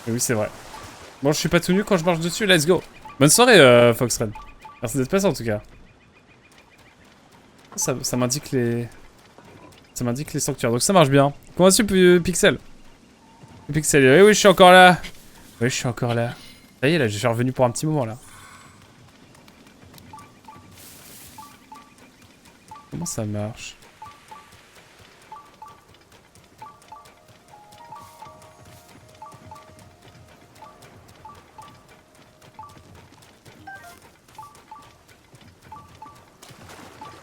Mais oui, c'est vrai. Bon, je suis pas tout nu quand je marche dessus, let's go. Bonne soirée, Foxren. Merci d'être passé en tout cas. Ça m'indique les... Ça m'indique les sanctuaires, donc ça marche bien. Comment vas-tu, Pixel? Pixel, oui, oui, je suis encore là. Oui, je suis encore là. Ça y est, là, je suis revenu pour un petit moment, là. Comment ça marche?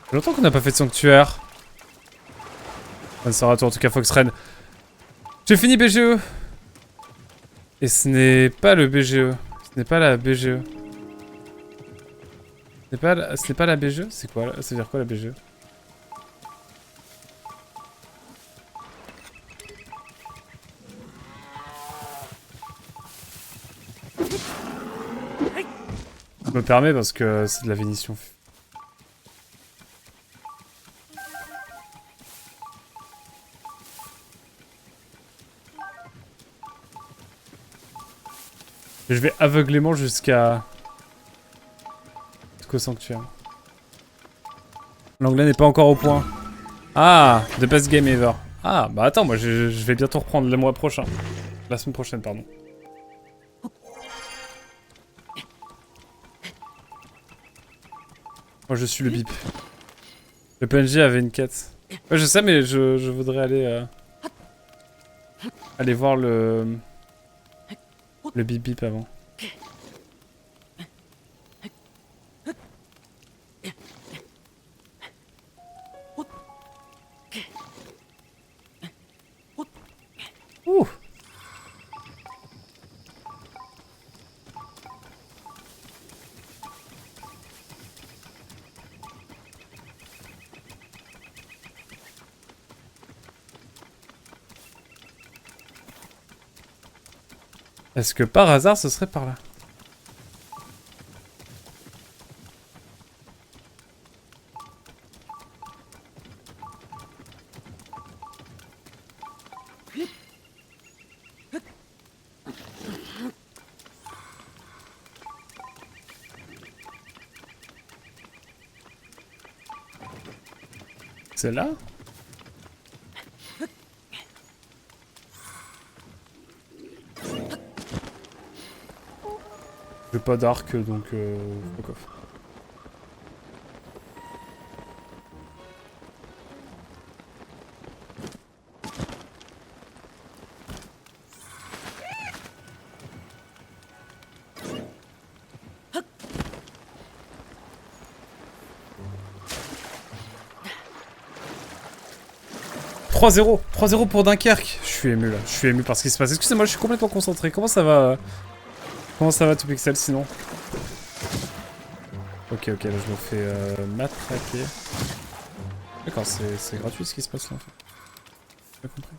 Ça fait longtemps qu'on n'a pas fait de sanctuaire. Bonne soirée à toi, en tout cas, Foxren. J'ai fini BGE. Et ce n'est pas le BGE. Ce n'est pas la BGE. Ce n'est pas la BGE? C'est quoi? Ça veut dire quoi la BGE? Je me permets parce que c'est de la vénition. Je vais aveuglément jusqu'au sanctuaire. L'anglais n'est pas encore au point. Ah, the best game ever. Ah, bah attends, moi je vais bientôt reprendre le mois prochain. La semaine prochaine, pardon. Moi je suis le bip. Le PNJ avait une quête. Ouais, je sais, mais je voudrais aller... aller voir le... Le bip bip avant. Ouh. Est-ce que par hasard ce serait par là? C'est là? J'ai pas d'arc donc fuck off. « 3-0 ! 3-0 pour Dunkerque !» Je suis ému là, je suis ému par ce qui se passe. Excusez-moi, je suis complètement concentré. Comment ça va? Comment ça va, tout pixel sinon? Ok, ok, là je me fais matraquer. D'accord, c'est gratuit ce qui se passe là en fait. J'ai compris.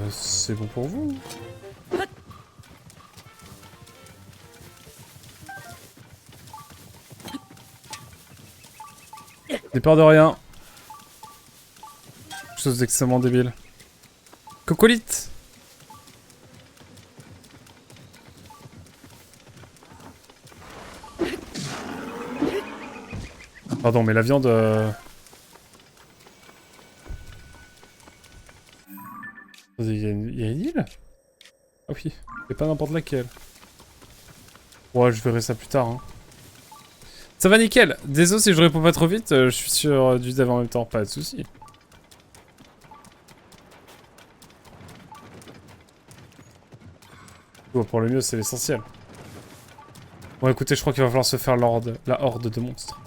C'est bon pour vous? J'ai peur de rien. Chose d'extrêmement débile. Cocolite. Pardon, mais la viande... Il y a une île? Ah oui, c'est pas n'importe laquelle. Ouais, je verrai ça plus tard. Hein. Ça va nickel. Désolé si je réponds pas trop vite, je suis sur du dev en même temps, pas de soucis. Bon, pour le mieux, c'est l'essentiel. Bon, écoutez, je crois qu'il va falloir se faire la horde de monstres.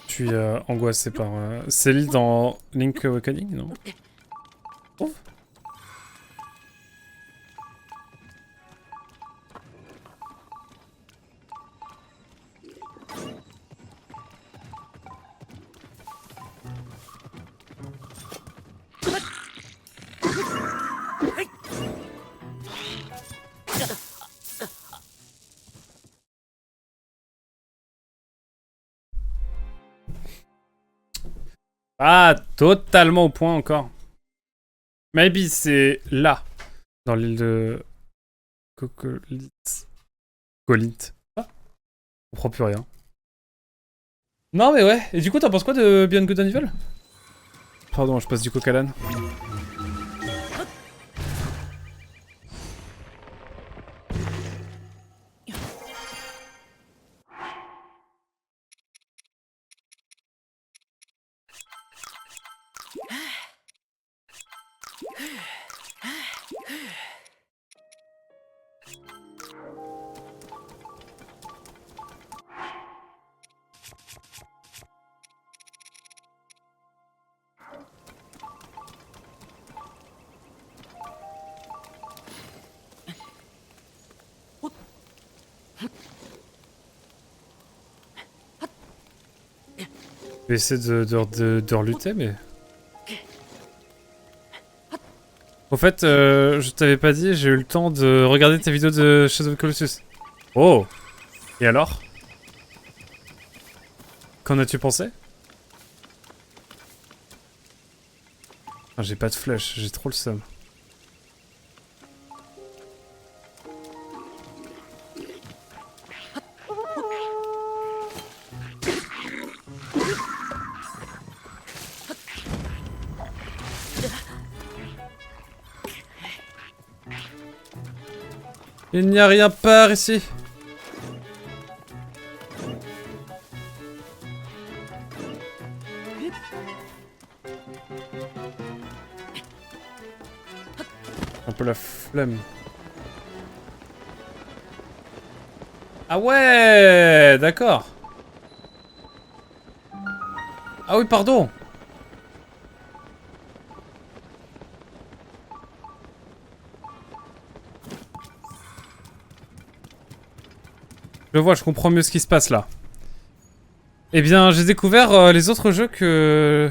Je suis angoissé par... C'est l'île dans Link Awakening, non? Oh. Ah, totalement au point encore. Maybe c'est là, dans l'île de Cocolit. Colit. Ah, on comprend plus rien. Non mais ouais, et du coup t'en penses quoi de Beyond Good and Evil? Pardon, je passe du coq à l'âne. Je vais essayer de relutter, mais... Au fait, je t'avais pas dit, j'ai eu le temps de regarder tes vidéos de Shadow of the Colossus. Oh! Et alors? Qu'en as-tu pensé? Ah, j'ai pas de flèche, j'ai trop le seum. Il n'y a rien par ici. Un peu la flemme. Ah ouais, d'accord. Ah oui, pardon. Je vois, je comprends mieux ce qui se passe là. Eh bien, j'ai découvert les autres jeux que...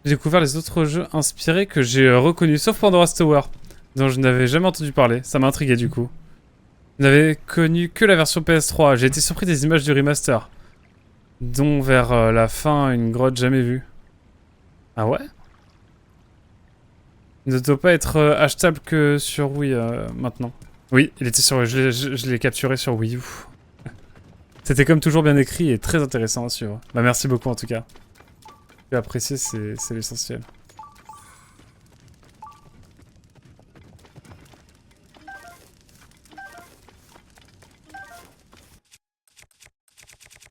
J'ai découvert les autres jeux inspirés que j'ai reconnus, sauf Pandora's Tower, dont je n'avais jamais entendu parler. Ça m'a intrigué du coup. Je n'avais connu que la version PS3. J'ai été surpris des images du remaster, dont vers la fin, une grotte jamais vue. Ah ouais? Il ne doit pas être achetable que sur Wii maintenant. Oui, il était sur... Je l'ai capturé sur Wii U. C'était comme toujours bien écrit et très intéressant à suivre. Bah merci beaucoup en tout cas. Tu as apprécié, c'est l'essentiel.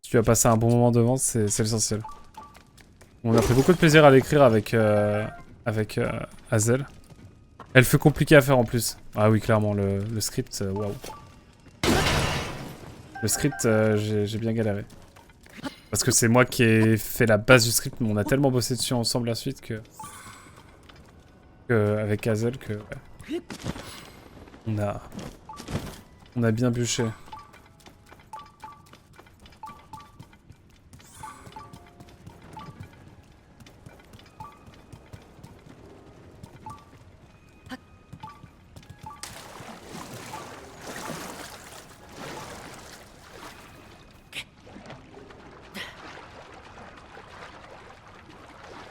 Si tu as passé un bon moment devant, c'est l'essentiel. On a pris beaucoup de plaisir à l'écrire avec Hazel. Elle fut compliquée à faire en plus. Ah oui, clairement, le script, waouh. Le script, j'ai bien galéré. Parce que c'est moi qui ai fait la base du script, mais on a tellement bossé dessus ensemble la suite que avec Hazel que ouais. On a bien bûché.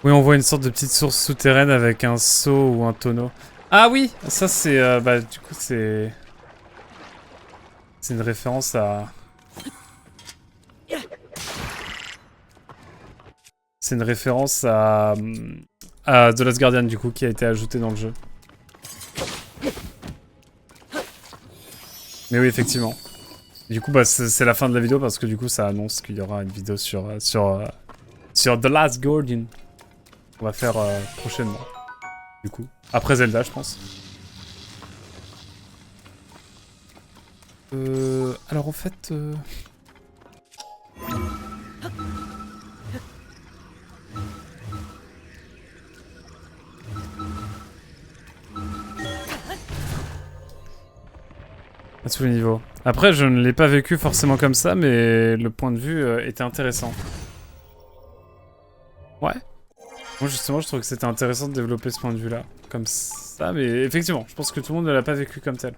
Oui, on voit une sorte de petite source souterraine avec un seau ou un tonneau. Ah oui, ça c'est... bah du coup c'est... C'est une référence à... C'est une référence à The Last Guardian du coup qui a été ajoutée dans le jeu. Mais oui, effectivement. Du coup, bah c'est la fin de la vidéo parce que du coup ça annonce qu'il y aura une vidéo sur The Last Guardian. On va faire prochainement. Du coup, après Zelda, je pense. Alors en fait... À tous les niveaux. Après, je ne l'ai pas vécu forcément comme ça, mais le point de vue était intéressant. Ouais. Moi, justement, je trouve que c'était intéressant de développer ce point de vue-là. Comme ça, mais effectivement, je pense que tout le monde ne l'a pas vécu comme tel.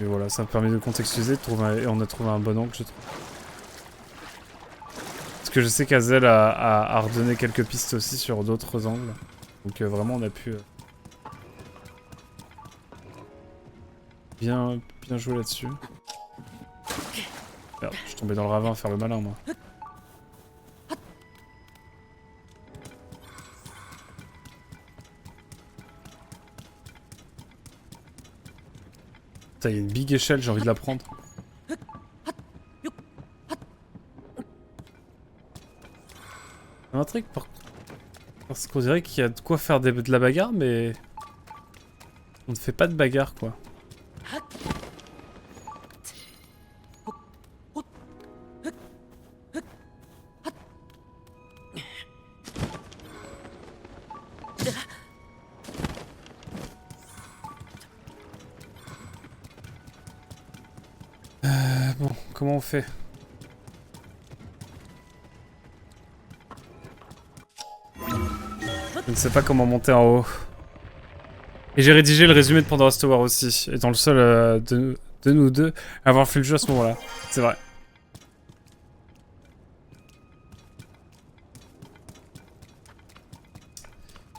Et voilà, ça me permet de contextualiser, et on a trouvé un bon angle, je trouve. que je sais qu'Azel a redonné quelques pistes aussi sur d'autres angles. Donc vraiment on a pu bien jouer là-dessus. Merde, je suis tombé dans le ravin à faire le malin moi. Putain, il y a une big échelle, j'ai envie de la prendre. Un truc parce qu'on dirait qu'il y a de quoi faire de la bagarre, mais on ne fait pas de bagarre quoi. Bon, comment on fait? Je ne sais pas comment monter en haut. Et j'ai rédigé le résumé de Pandora's Tower aussi, étant le seul de nous deux à avoir fait le jeu à ce moment-là. C'est vrai.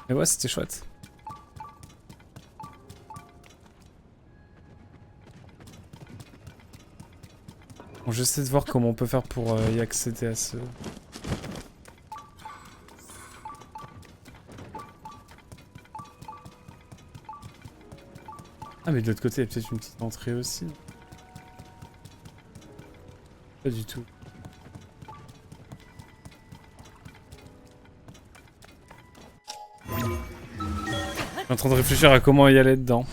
Mais ouais, c'était chouette. Bon, j'essaie de voir comment on peut faire pour y accéder à ce... Ah mais de l'autre côté, il y a peut-être une petite entrée aussi. Pas du tout. Je suis en train de réfléchir à comment y aller dedans.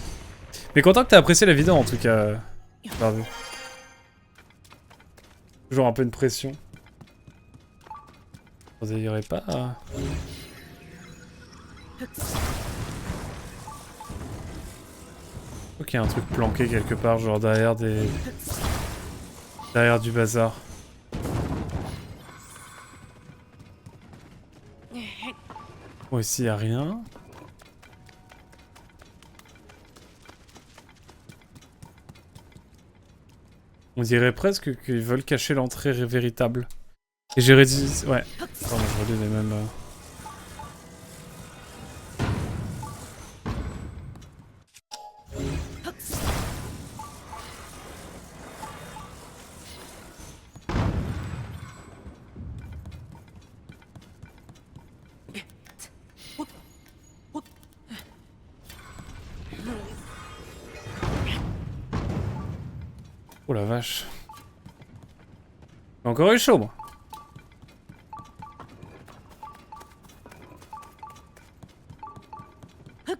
Mais content que t'aies apprécié la vidéo en tout cas, Barbu. Toujours un peu une pression. Vous n'ayez pas à... Ok, un truc planqué quelque part, genre derrière des... derrière du bazar. Bon, ici, y a rien. On dirait presque qu'ils veulent cacher l'entrée véritable. Et j'ai rédigé... Ouais. Pardon, je relis les mêmes... Oh la vache. J'ai encore eu chaud, moi. J'ai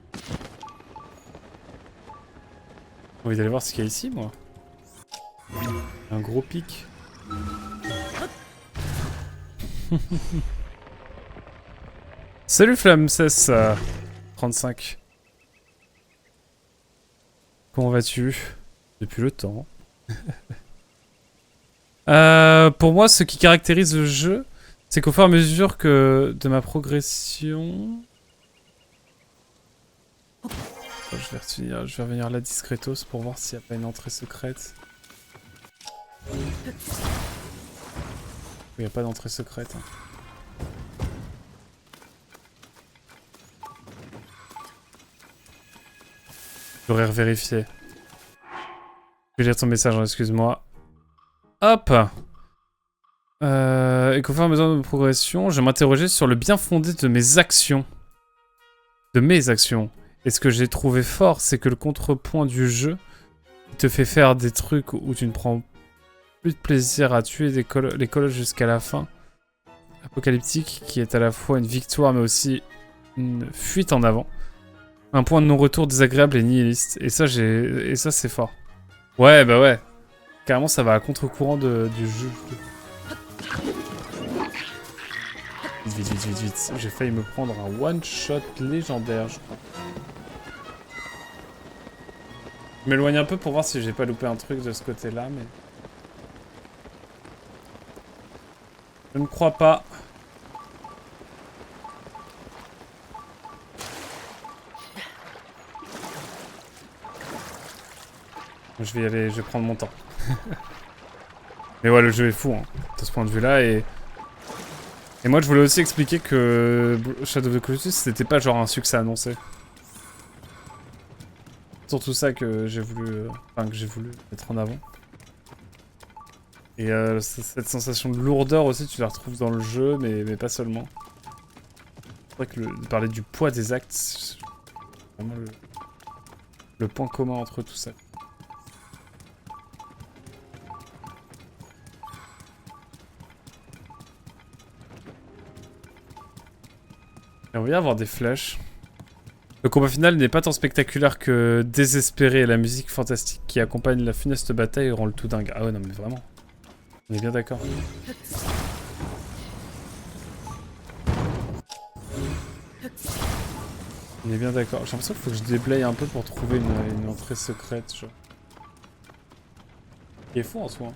envie d'aller voir ce qu'il y a ici, moi. Un gros pic. Salut Flamses 35. Comment vas-tu? Depuis le temps. Pour moi, ce qui caractérise le jeu, c'est qu'au fur et à mesure que de ma progression... je vais revenir là discretos pour voir s'il n'y a pas une entrée secrète. Il n'y a pas d'entrée secrète. Hein. J'aurais revérifié. Je vais lire ton message, hein, excuse-moi. Hop! Et qu'au fur et à mesure de ma progression, je m'interrogeais sur le bien fondé de mes actions. De mes actions. Et ce que j'ai trouvé fort, c'est que le contrepoint du jeu te fait faire des trucs où tu ne prends plus de plaisir à tuer les colosses jusqu'à la fin. Apocalyptique, qui est à la fois une victoire mais aussi une fuite en avant. Un point de non-retour désagréable et nihiliste. Et ça, c'est fort. Ouais, bah ouais. Carrément, ça va à contre-courant du jeu. Vite. J'ai failli me prendre un one-shot légendaire, je crois. Je m'éloigne un peu pour voir si j'ai pas loupé un truc de ce côté-là, mais... je ne crois pas. Je vais y aller, je vais prendre mon temps. Mais ouais, le jeu est fou, hein, de ce point de vue-là, et... Et moi je voulais aussi expliquer que Shadow of the Colossus c'était pas genre un succès annoncé. Surtout ça que j'ai voulu, mettre en avant. Et cette sensation de lourdeur aussi, tu la retrouves dans le jeu, mais pas seulement. C'est vrai que de parler du poids des actes, c'est vraiment le point commun entre tout ça. Et on va y avoir des flèches. Le combat final n'est pas tant spectaculaire que désespéré, et la musique fantastique qui accompagne la funeste bataille rend le tout dingue. Ah ouais, non mais vraiment. On est bien d'accord. On est bien d'accord. J'ai l'impression qu'il faut que je déblaye un peu pour trouver une entrée secrète, genre. Il est fou en soi.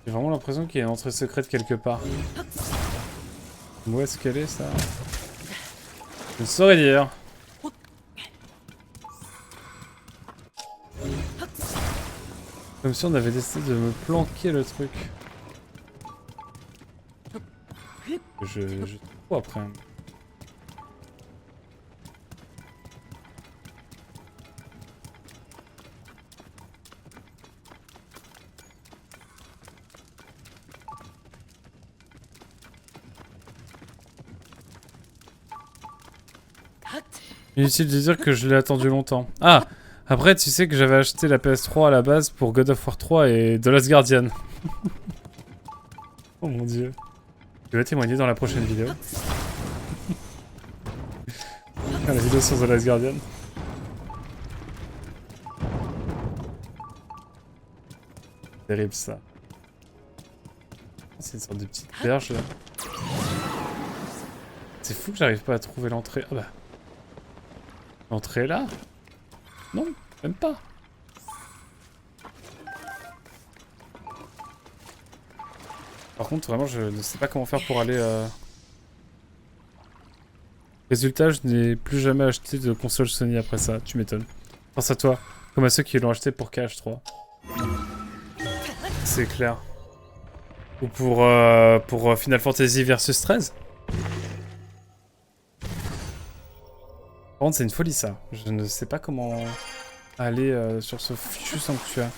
J'ai vraiment l'impression qu'il y a une entrée secrète quelque part. Où est-ce qu'elle est, ça? Je ne saurais dire. Comme si on avait décidé de me planquer le truc. Je trouve après. Inutile de dire que je l'ai attendu longtemps. Ah! Après, tu sais que j'avais acheté la PS3 à la base pour God of War 3 et The Last Guardian. Oh mon dieu. Je vais témoigner dans la prochaine vidéo. La vidéo sur The Last Guardian. Terrible ça. C'est une sorte de petite berge là. C'est fou que j'arrive pas à trouver l'entrée. Ah bah. L'entrée est là? Non, même pas. Par contre, vraiment, je ne sais pas comment faire pour aller... Résultat, je n'ai plus jamais acheté de console Sony après ça, tu m'étonnes. Pense à toi, comme à ceux qui l'ont acheté pour KH3. C'est clair. Ou pour Final Fantasy Versus 13. Par contre, c'est une folie ça. Je ne sais pas comment aller sur ce fichu sanctuaire.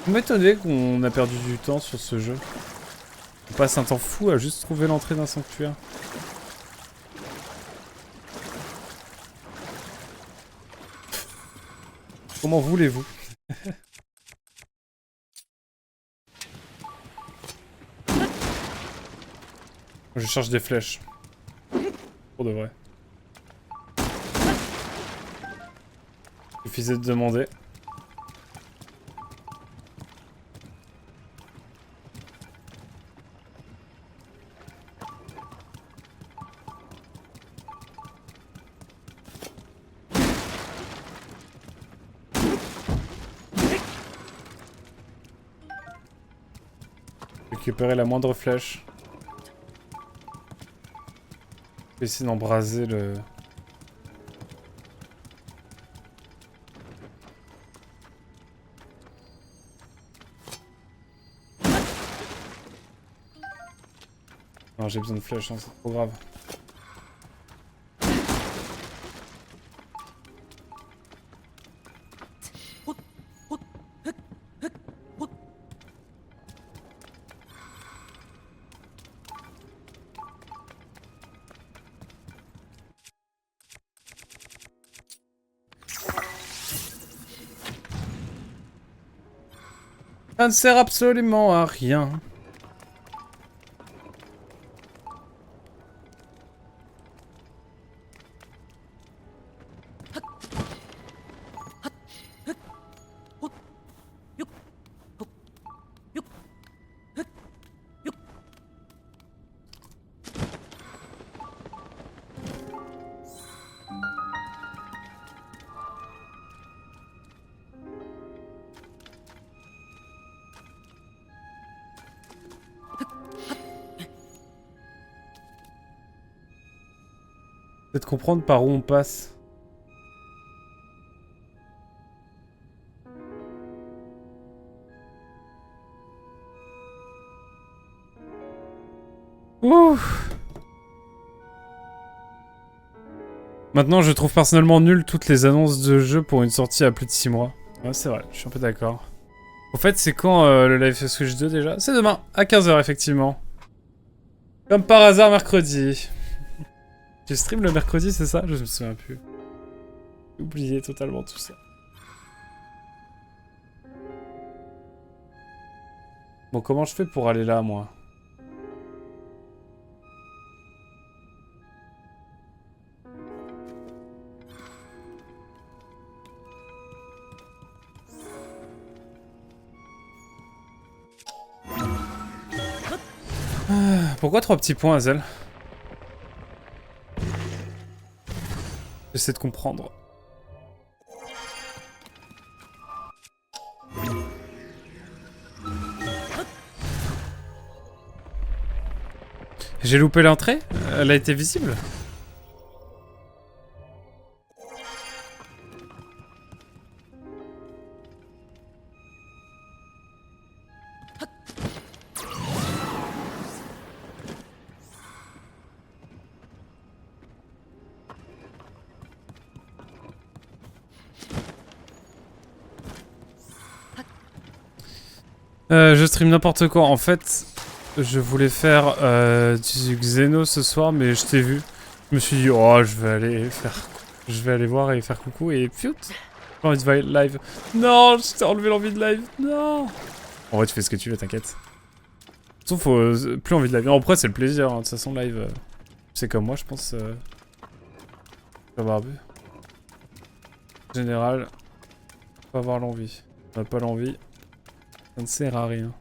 Vous m'étonnez qu'on a perdu du temps sur ce jeu. On passe un temps fou à juste trouver l'entrée d'un sanctuaire. Comment voulez-vous? Je cherche des flèches. Pour de vrai. Suffisait de demander. Récupérer la moindre flèche. Essayer d'embraser le... Non, j'ai besoin de flèches, hein, c'est trop grave. Ça ne sert absolument à rien. Peut-être comprendre par où on passe. Ouh. Maintenant, je trouve personnellement nul toutes les annonces de jeux pour une sortie à plus de 6 mois. Ouais, c'est vrai, je suis un peu d'accord. Au fait, c'est quand le Live Switch 2 déjà? C'est demain, à 15 h effectivement. Comme par hasard, mercredi. Tu stream le mercredi, c'est ça? Je me souviens plus. J'ai oublié totalement tout ça. Bon, comment je fais pour aller là, moi? Pourquoi 3 petits points, Azel? J'essaie de comprendre. J'ai loupé l'entrée? Elle a été visible? Je stream n'importe quoi. En fait, je voulais faire du Xeno ce soir, mais je t'ai vu. Je me suis dit, oh, je vais aller voir et faire coucou et pfiou, j'ai envie de live. Non, je t'ai enlevé l'envie de live. Non. En vrai, tu fais ce que tu veux, t'inquiète. Sauf plus envie de live. En après, c'est le plaisir. Hein. De toute façon, live, c'est comme moi, je pense. Pas barbu. En général, faut avoir l'envie. On n'a pas l'envie. Ça ne sert à rien.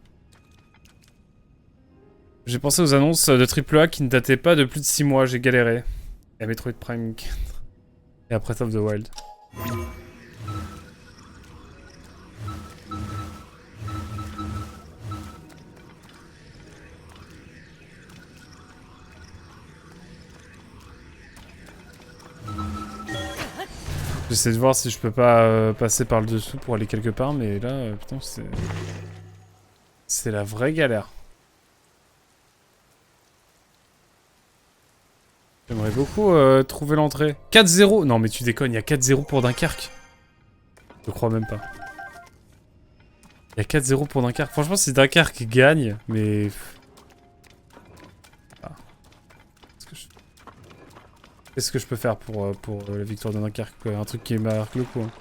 J'ai pensé aux annonces de AAA qui ne dataient pas de plus de 6 mois, j'ai galéré. Et à Metroid Prime 4. Et après Breath of the Wild. J'essaie de voir si je peux pas passer par le dessous pour aller quelque part, mais là, putain, c'est... C'est la vraie galère. J'aimerais beaucoup trouver l'entrée. 4-0 non mais tu déconnes, il y a 4-0 pour Dunkerque. Je crois même pas. Il y a 4-0 pour Dunkerque. Franchement, si Dunkerque gagne, mais... Ah. Qu'est-ce que je peux faire pour la victoire de Dunkerque, quoi? Un truc qui marque le coup. Hein.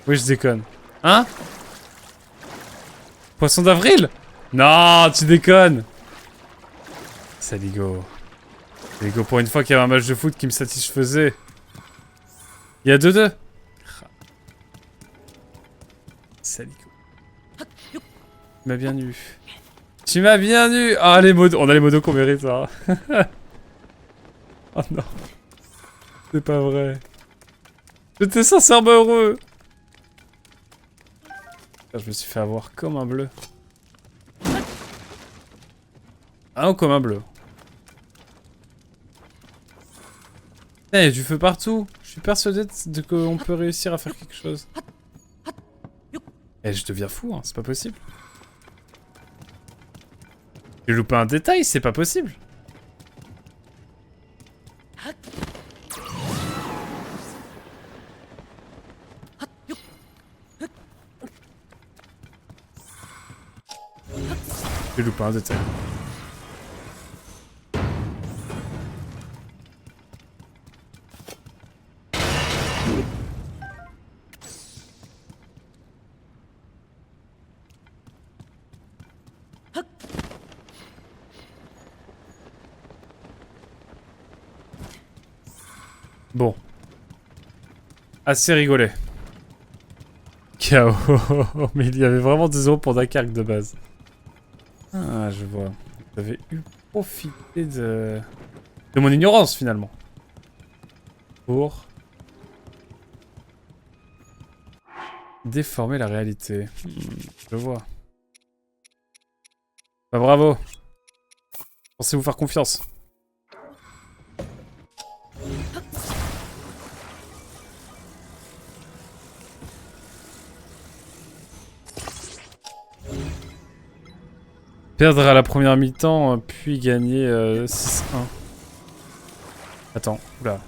Oui, je déconne. Hein? Poisson d'avril? Non, tu déconnes! Saligo. Saligo, pour une fois qu'il y avait un match de foot qui me satisfaisait. Il y a 2-2. Saligo. Tu m'as bien eu. Tu m'as bien eu. Ah, les modos. On a les modos qu'on mérite, ça. Oh non. C'est pas vrai. J'étais sincèrement heureux. Je me suis fait avoir comme un bleu. Ah non, comme un bleu. Il y a du feu partout. Je suis persuadé qu'on peut réussir à faire quelque chose. Eh, je deviens fou, hein. C'est pas possible. J'ai loupé un détail, c'est pas possible. J'ai loupé un détail. Bon. Assez rigolé. KO. Mais il y avait vraiment des euros pour Dunkerque de base. Ah, je vois. J'avais eu profité de mon ignorance, finalement. Pour... déformer la réalité. Je vois. Bah bravo. Pensez vous faire confiance. Perdre à la première mi-temps, puis gagner 6-1. Attends, oula.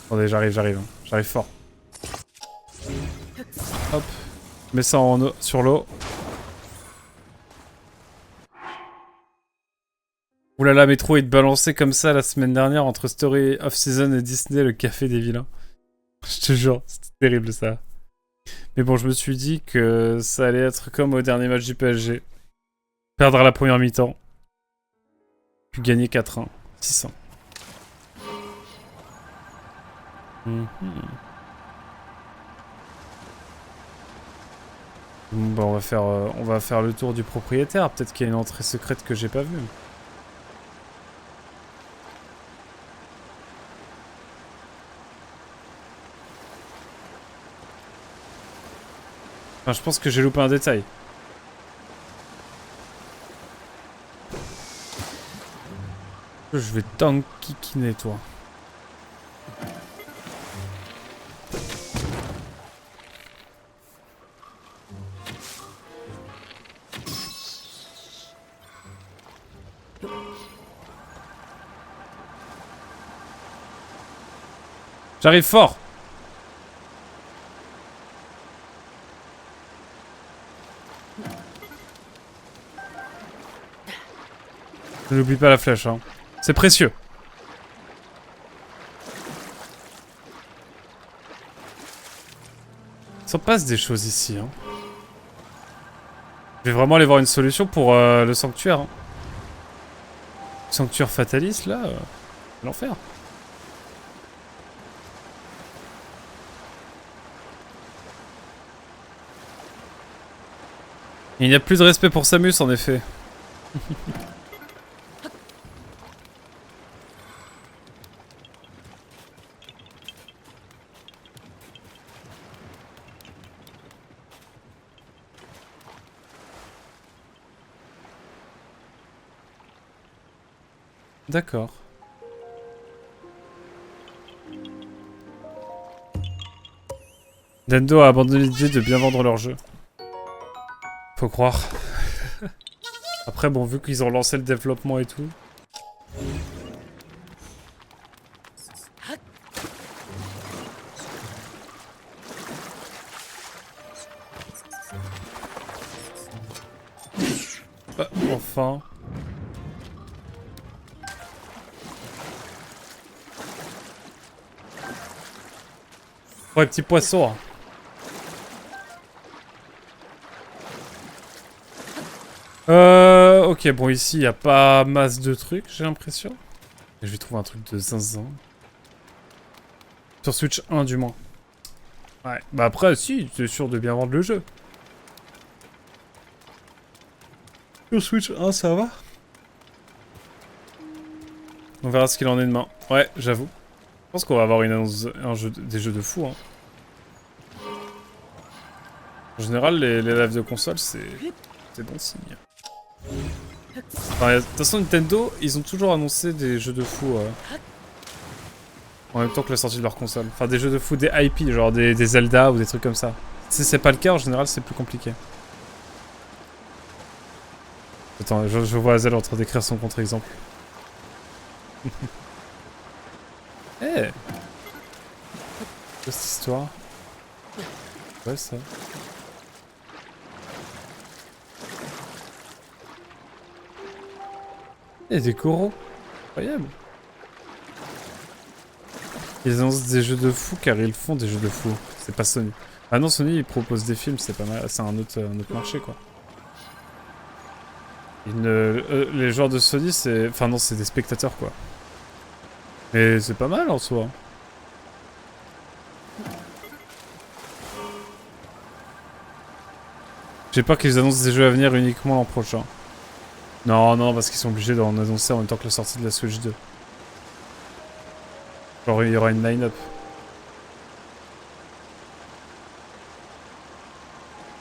Attendez, j'arrive. J'arrive fort. Hop. Mets ça sur l'eau. Oulala, Métro, il te balançait comme ça la semaine dernière entre Story of Season et Disney, le café des vilains. Je te jure, c'était terrible ça. Mais bon, je me suis dit que ça allait être comme au dernier match du PSG. Perdre à la première mi-temps. Puis gagner 4-1. 600. Bon, on va faire le tour du propriétaire. Peut-être qu'il y a une entrée secrète que j'ai pas vue. Enfin, je pense que j'ai loupé un détail. Je vais t'enquiquiner, toi. J'arrive fort. Je n'oublie pas la flèche, hein. C'est précieux. Il s'en passe des choses ici, hein. Je vais vraiment aller voir une solution pour le sanctuaire. Hein. Le sanctuaire fataliste, là, l'enfer. Il n'y a plus de respect pour Samus, en effet. D'accord. Nintendo a abandonné l'idée de bien vendre leur jeu. Faut croire. Après, bon, vu qu'ils ont lancé le développement et tout... Ah, enfin... Ouais, petit poisson. Hein. Ok, bon, ici, il n'y a pas masse de trucs, j'ai l'impression. Je vais trouver un truc de zinzin. Sur Switch 1, du moins. Ouais, bah après, si, t'es sûr de bien vendre le jeu. Sur Switch 1, ça va. On verra ce qu'il en est demain. Ouais, j'avoue. Je pense qu'on va avoir une annonce, des jeux de fou, hein. En général, les lives de console, c'est bon signe. Enfin, de toute façon, Nintendo, ils ont toujours annoncé des jeux de fou en même temps que la sortie de leur console. Enfin, des jeux de fou, des IP, genre des Zelda ou des trucs comme ça. Si c'est pas le cas, en général, c'est plus compliqué. Attends, je vois Azel en train d'écrire son contre-exemple. Eh hey. Cette histoire. Ouais, ça. Et des coraux. Incroyable. Ils annoncent des jeux de fou car ils font des jeux de fou. C'est pas Sony. Ah non, Sony ils proposent des films, c'est pas mal. C'est un autre marché quoi. Les joueurs de Sony c'est... Enfin non, c'est des spectateurs quoi. Mais c'est pas mal en soi. J'ai peur qu'ils annoncent des jeux à venir uniquement l'an prochain. Non, non, parce qu'ils sont obligés d'en annoncer en même temps que la sortie de la Switch 2. Genre, il y aura une line-up.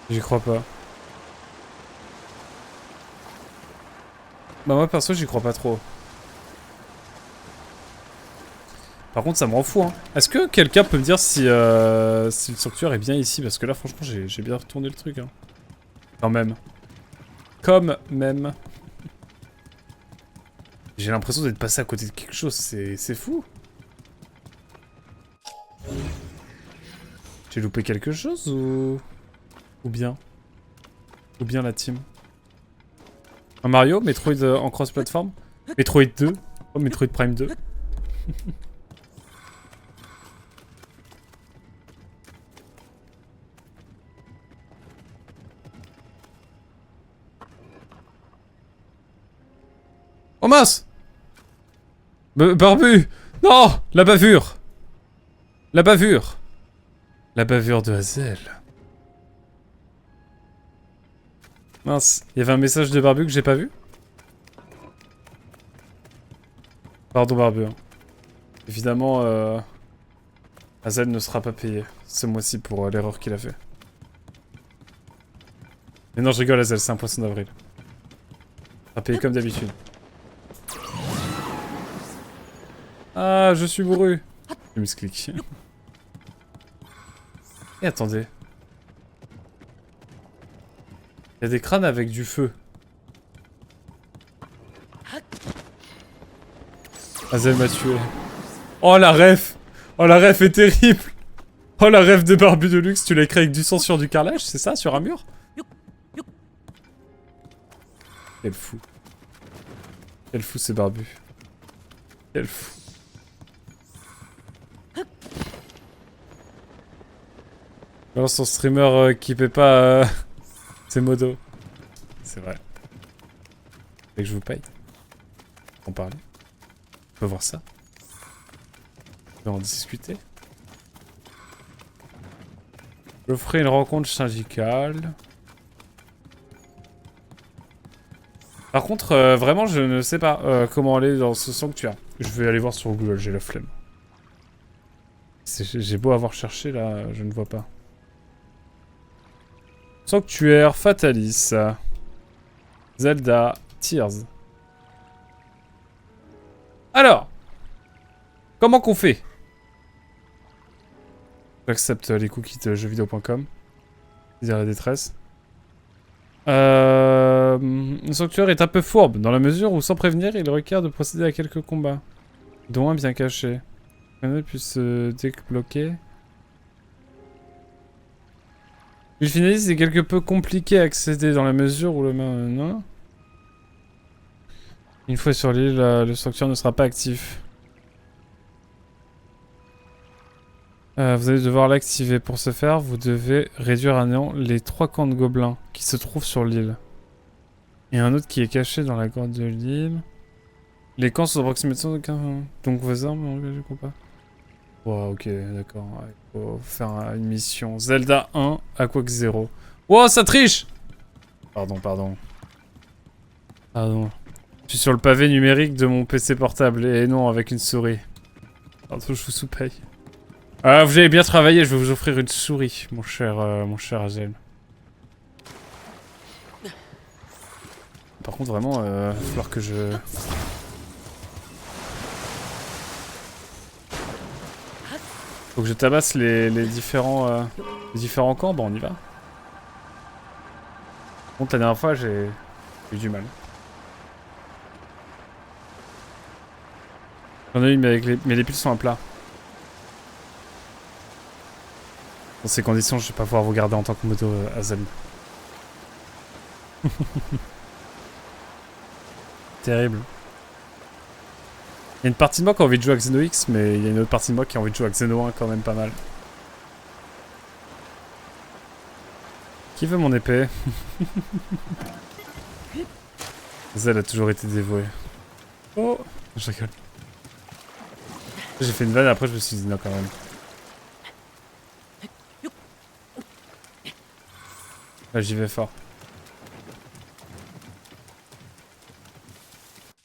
J'y crois pas. Bah moi, perso, j'y crois pas trop. Par contre, ça me rend fou, hein. Est-ce que quelqu'un peut me dire si le sanctuaire est bien ici? Parce que là, franchement, j'ai bien retourné le truc, hein. Quand même. Comme même. J'ai l'impression d'être passé à côté de quelque chose, c'est fou. J'ai loupé quelque chose ou bien la team. Un Mario, Metroid en cross-platform, Metroid 2, oh Metroid Prime 2. Oh mince! Barbu! Non! La bavure! La bavure! La bavure de Hazel. Mince, il y avait un message de Barbu que j'ai pas vu? Pardon Barbu. Hein. Évidemment, Hazel ne sera pas payé ce mois-ci pour l'erreur qu'il a fait. Mais non, je rigole Hazel, c'est un poisson d'avril. Sera payé comme d'habitude. Ah, je suis bourru. Je misclic. Et attendez. Il y a des crânes avec du feu. Hazel m'a tué. Oh la ref! Oh la ref est terrible! Oh la ref de Barbu de Luxe, tu l'as écrit avec du sang sur du carrelage, c'est ça, sur un mur? Quel fou. Quel fou c'est Barbu. Quel fou. Alors son streamer qui paie pas ses modos. C'est vrai. Fait que je vous paye. On parle. On peut voir ça. On peut en discuter. Je ferai une rencontre syndicale. Par contre, vraiment, je ne sais pas comment aller dans ce sanctuaire. Je vais aller voir sur Google, j'ai la flemme. J'ai beau avoir cherché, là, je ne vois pas. Sanctuaire, Fatalis. Zelda, Tears. Alors, comment qu'on fait? J'accepte les cookies de jeuxvideo.com. Dire la détresse. Le sanctuaire est un peu fourbe, dans la mesure où, sans prévenir, il requiert de procéder à quelques combats. Dont un bien caché. Il puisse se débloquer. Il finalise, c'est quelque peu compliqué à accéder dans la mesure où le non. Une fois sur l'île, le sanctuaire ne sera pas actif. Vous allez devoir l'activer. Pour ce faire, vous devez réduire à néant les 3 camps de gobelins qui se trouvent sur l'île. Et un autre qui est caché dans la grotte de l'île. Les camps sont approximativement de donc vos armes, je comprends pas. Wow, ok, d'accord. Il faut faire une mission. Zelda 1, Aquax 0. Wow, ça triche! Pardon. Je suis sur le pavé numérique de mon PC portable et non avec une souris. Pardon, je vous sous-paye. Ah, vous avez bien travaillé, je vais vous offrir une souris, mon cher Hazel. Par contre, vraiment, il va falloir que je... Faut que je tabasse les différents camps, bon on y va. Par contre la dernière fois j'ai eu du mal. J'en ai eu mais, mais les piles sont à plat. Dans ces conditions je vais pas pouvoir vous garder en tant que moto Hazel. Terrible. Il y a une partie de moi qui a envie de jouer à Xeno X, mais il y a une autre partie de moi qui a envie de jouer à Xeno 1 quand même pas mal. Qui veut mon épée? Zel a toujours été dévouée. Oh, je rigole. J'ai fait une vanne, après je me suis dit non quand même. Là j'y vais fort.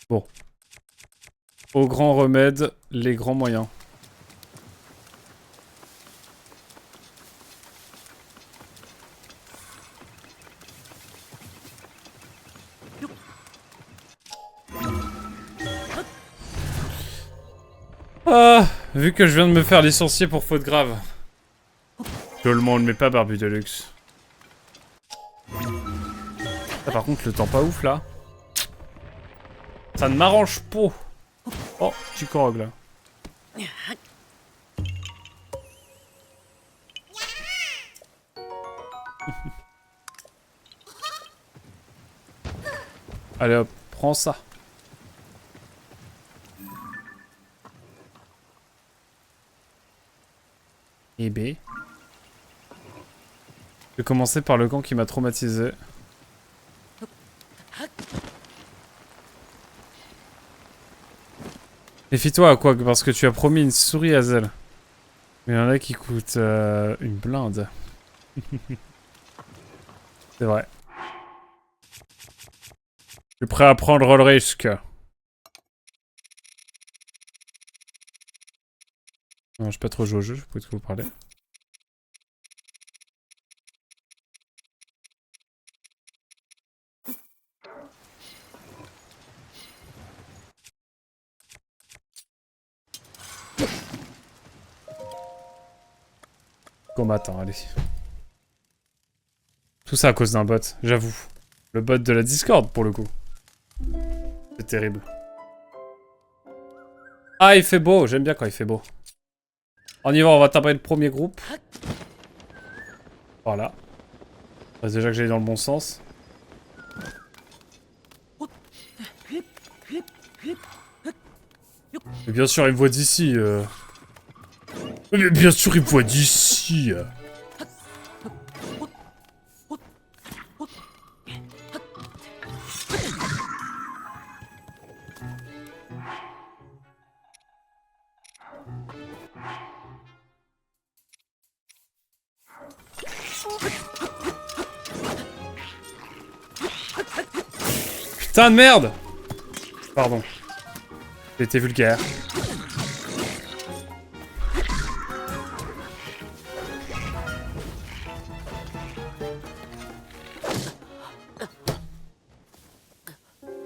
Bon. Au grand remède, les grands moyens. Ah, vu que je viens de me faire licencier pour faute grave. Tout le monde, mais pas Barbu de Luxe. Ça, par contre, le temps pas ouf, là. Ça ne m'arrange pas. Oh, petit corog, là. Allez hop, prends ça. Et B. Je vais commencer par le camp qui m'a traumatisé. Méfie-toi à quoi, parce que tu as promis une souris à Zel. Mais il y en a qui coûtent une blinde. C'est vrai. Je suis prêt à prendre le risque. Non, je peux pas trop jouer au jeu, je sais pas de quoi vous parlez. Combattant, allez. Tout ça à cause d'un bot, j'avoue. Le bot de la Discord, pour le coup. C'est terrible. Ah, il fait beau, j'aime bien quand il fait beau. On y va, on va taper le premier groupe. Voilà. Déjà que j'allais dans le bon sens. Mais bien sûr, il me voit d'ici. Mais bien sûr, il me voit d'ici. Putain de merde! Pardon. J'ai été vulgaire.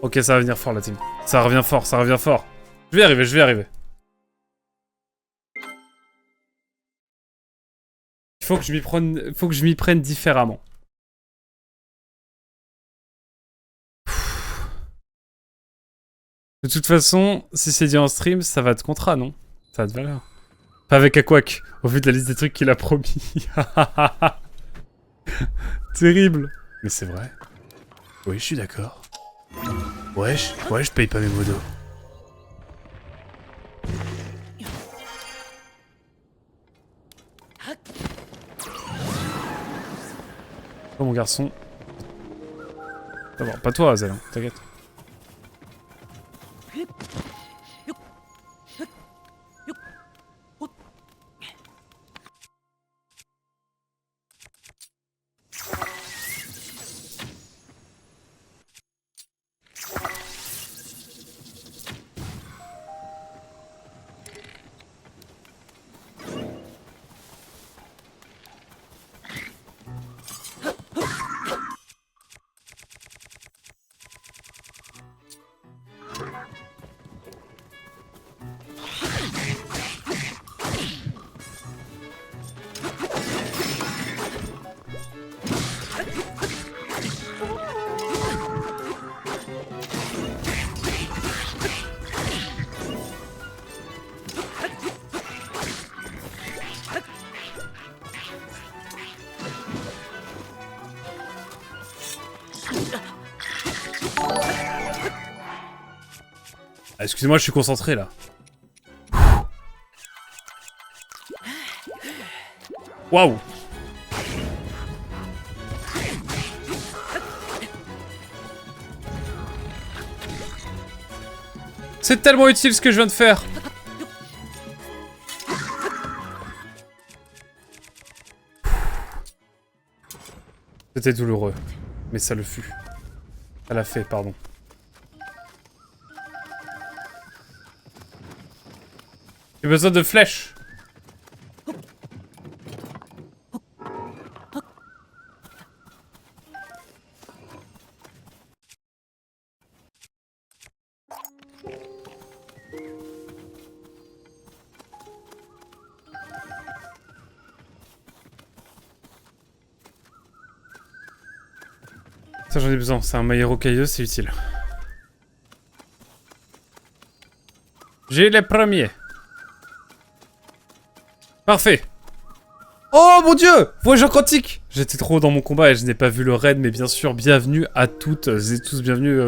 Ok, ça va venir fort la team. Ça revient fort, ça revient fort. Je vais y arriver, je vais y arriver. Il faut que je m'y prenne différemment. De toute façon, si c'est dit en stream, ça va de contrat, non? Ça a de valeur. Pas avec Aquac, au vu de la liste des trucs qu'il a promis. Terrible. Mais c'est vrai. Oui, je suis d'accord. Ouais, je paye pas mes modos. Oh mon garçon. D'abord, pas toi, Azel, hein, t'inquiète. Ah, excusez-moi, je suis concentré là. Waouh! C'est tellement utile ce que je viens de faire! C'était douloureux, mais ça le fut. Ça l'a fait, pardon. J'ai besoin de flèches. Ça j'en ai besoin, c'est un maille rocailleux, c'est utile. J'ai les premiers. Parfait. Oh mon dieu! Voyageur quantique! J'étais trop dans mon combat et je n'ai pas vu le raid, mais bien sûr, bienvenue à toutes et tous, bienvenue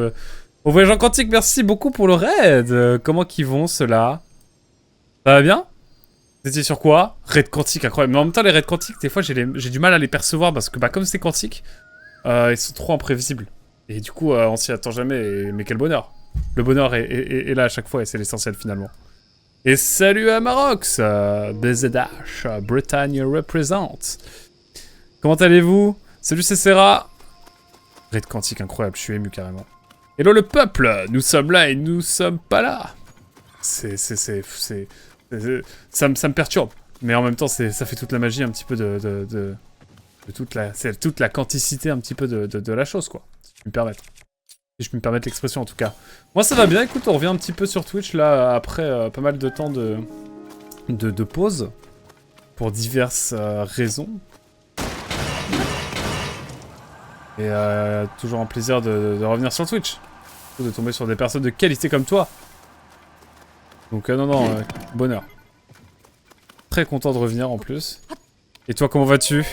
au Voyageur quantique, merci beaucoup pour le raid! Comment qu'ils vont ceux-là? Ça va bien? Vous étiez sur quoi? Raid quantique, incroyable. Mais en même temps, les raids quantiques, des fois, j'ai du mal à les percevoir parce que, bah, comme c'est quantique, ils sont trop imprévisibles. Et du coup, on s'y attend jamais, mais quel bonheur! Le bonheur est là à chaque fois et c'est l'essentiel finalement. Et salut à Marox, BZH, Bretagne represent. Comment allez-vous? Salut Cécera. Raid quantique incroyable, je suis ému carrément. Hello le peuple, nous sommes là et nous sommes pas là. Ça me perturbe. Mais en même temps, ça fait toute la magie un petit peu de toute la quanticité un petit peu de la chose quoi. Si je peux me permettre. Si je peux me permettre l'expression en tout cas. Moi ça va bien, écoute, on revient un petit peu sur Twitch là, après pas mal de temps de pause. Pour diverses raisons. Et toujours un plaisir de revenir sur Twitch. De tomber sur des personnes de qualité comme toi. Donc non, bonheur. Très content de revenir en plus. Et toi comment vas-tu?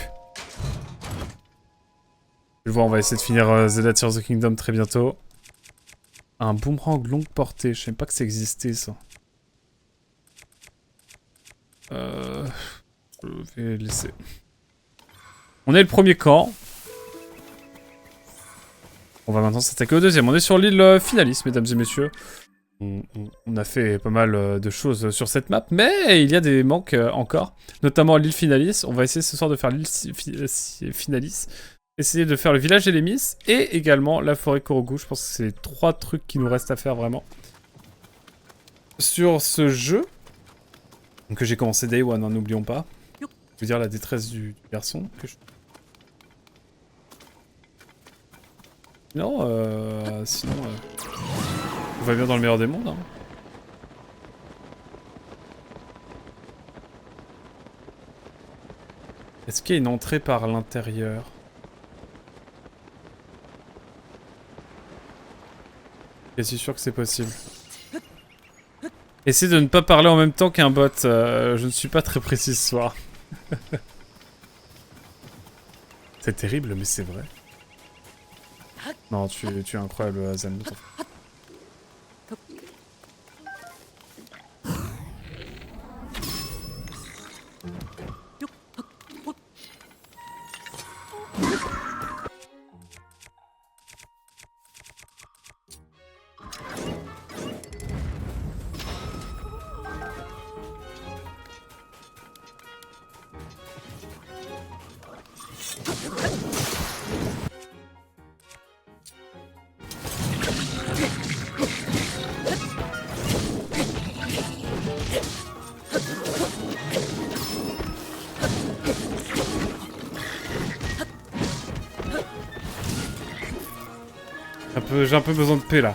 Je le vois, on va essayer de finir Zelda Tears of the Kingdom très bientôt. Un boomerang longue portée, je savais pas que ça existait ça. Je vais laisser. On est le premier camp. On va maintenant s'attaquer au deuxième. On est sur l'île Finalis, mesdames et messieurs. On a fait pas mal de choses sur cette map, mais il y a des manques encore. Notamment l'île Finalis. On va essayer ce soir de faire l'île Finalis. Essayer de faire le village Elemis et également la forêt Korogu. Je pense que c'est 3 trucs qui nous restent à faire vraiment. Sur ce jeu. Donc que j'ai commencé Day One, hein, n'oublions pas. Je veux dire la détresse du garçon. Non, sinon... on va bien dans le meilleur des mondes. Hein. Est-ce qu'il y a une entrée par l'intérieur? Je suis sûr que c'est possible. Essayez de ne pas parler en même temps qu'un bot. Je ne suis pas très précis ce soir. C'est terrible, mais c'est vrai. Non, tu es incroyable, Azam. J'ai un peu besoin de paix là.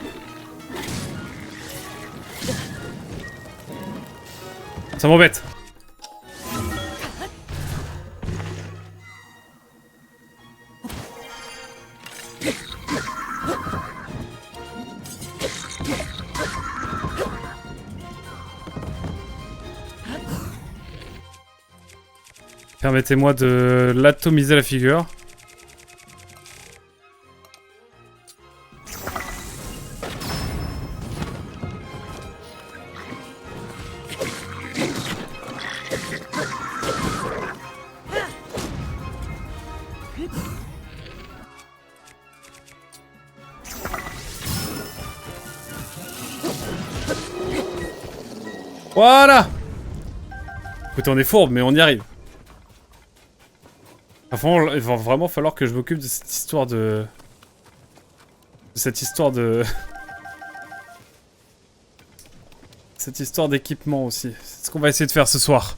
Ça m'embête. Permettez-moi de l'atomiser la figure. Voilà! Écoutez, on est fourbe, mais on y arrive. Enfin, il va vraiment falloir que je m'occupe de cette histoire de... Cette histoire d'équipement aussi. C'est ce qu'on va essayer de faire ce soir.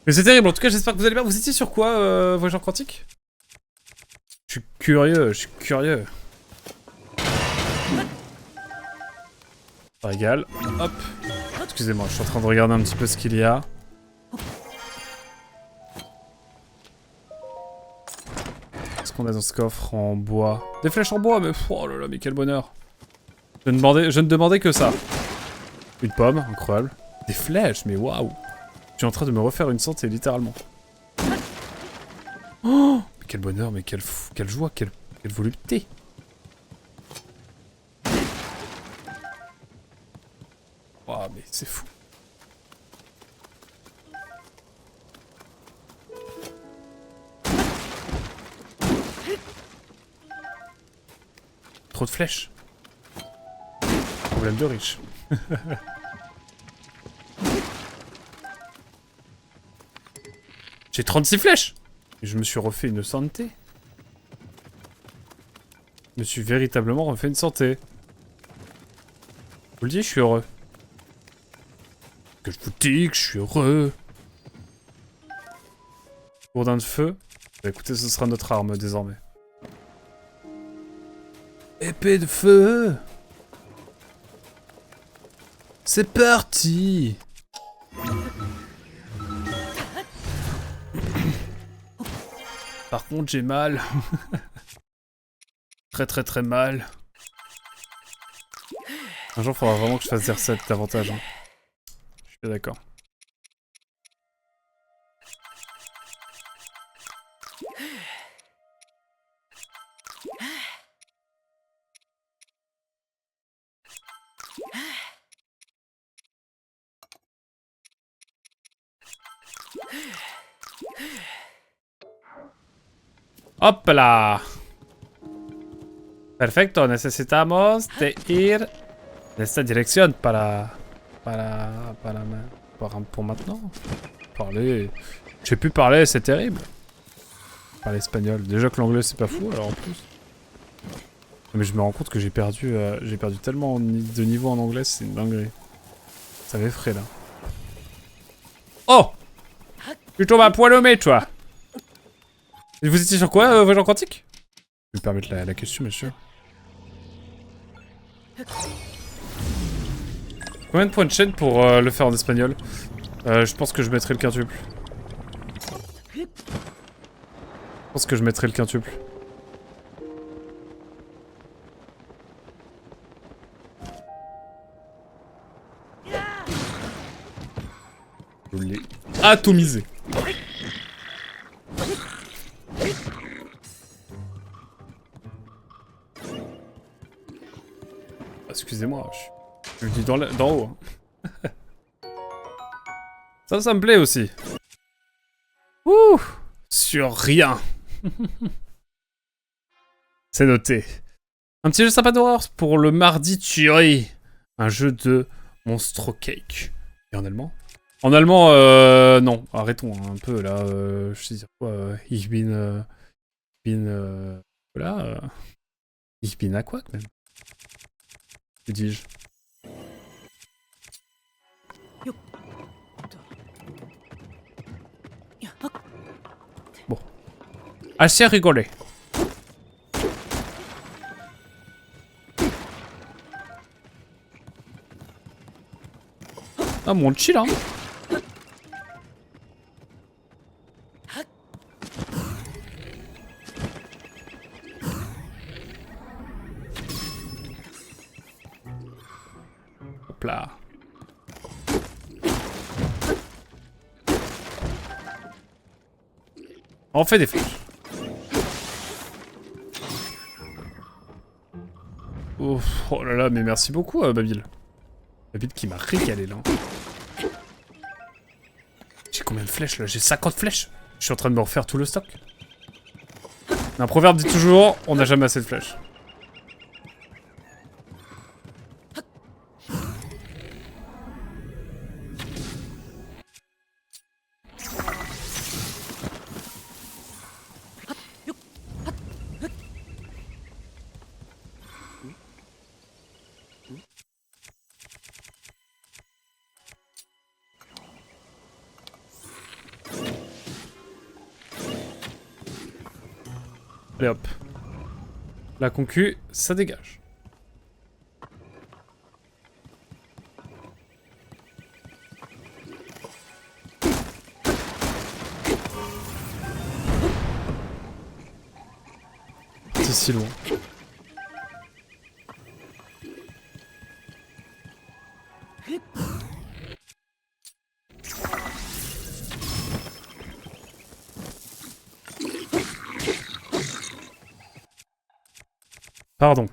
Mais c'est terrible, en tout cas j'espère que vous allez bien. Vous étiez sur quoi, Voyageur quantique? Je suis curieux, Ça régale. Hop. Excusez-moi, je suis en train de regarder un petit peu ce qu'il y a. Est-ce qu'on a dans ce coffre en bois? Des flèches en bois, mais oh là là, mais quel bonheur. Je ne demandais que ça. Une pomme, incroyable. Des flèches, mais waouh. Je suis en train de me refaire une santé, littéralement. Oh, mais quel bonheur, mais quelle joie, quelle volupté. Waouh, mais c'est fou. Trop de flèches. Problème de riche. J'ai 36 flèches. Et je me suis refait une santé. Je me suis véritablement refait une santé. Je vous le dis, je suis heureux. Que je vous dis que je suis heureux. Gourdin de feu. Bah, écoutez, ce sera notre arme désormais. Épée de feu. C'est parti. Par contre, j'ai mal. Très mal. Un jour, il faudra vraiment que je fasse des recettes davantage. Hein. Je suis bien d'accord. Hop là. Perfecto, necesitamos de ir en esta dirección pour maintenant. Parler... Je sais plus parler, c'est terrible. Parler espagnol. Déjà que l'anglais c'est pas fou, alors en plus. Mais je me rends compte que j'ai perdu tellement de niveau en anglais, c'est une dinguerie. Ça m'effraie là. Oh! Tu tombes à poil au mec, toi! Vous étiez sur quoi, Voyageur Quantique? Je vais me permettre la question, monsieur. Combien de points de chaîne pour le faire en espagnol? Je pense que je mettrai le quintuple. Je pense que je mettrai le quintuple. Je l'ai atomisé. Excusez-moi, je le dis d'en haut. Hein. Ça me plaît aussi. Ouh, sur rien. C'est noté. Un petit jeu sympa d'horreur pour le mardi tuerie. Un jeu de Monstro Cake. Et en allemand? En allemand, non. Arrêtons hein, un peu là. Je sais dire quoi. Ich bin voilà. Ich bin à quoi même? Que dis-je? Bon. Assez rigolé. Ah mon chill hein. Hop là. On fait des flèches. Ouf, oh là là, mais merci beaucoup, Babil. Babil qui m'a régalé là. J'ai combien de flèches là? J'ai 50 flèches. Je suis en train de me refaire tout le stock. Un proverbe dit toujours, on n'a jamais assez de flèches. Allez hop. La concu, ça dégage. si loin. Pardon.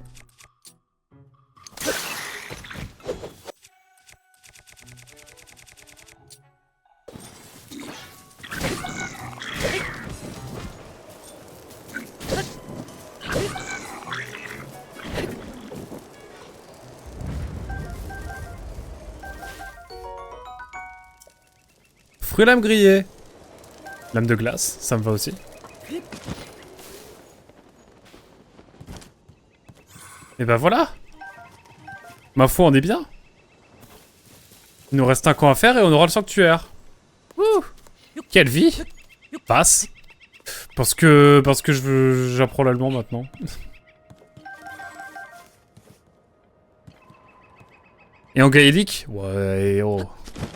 Fruit lame grillée. Lame de glace, ça me va aussi. Et bah voilà. Ma foi, on est bien. Il nous reste un camp à faire et on aura le sanctuaire. Ouh. Quelle vie. Passe. Parce que j'apprends l'allemand maintenant. Et en gaélique? Ouais, oh.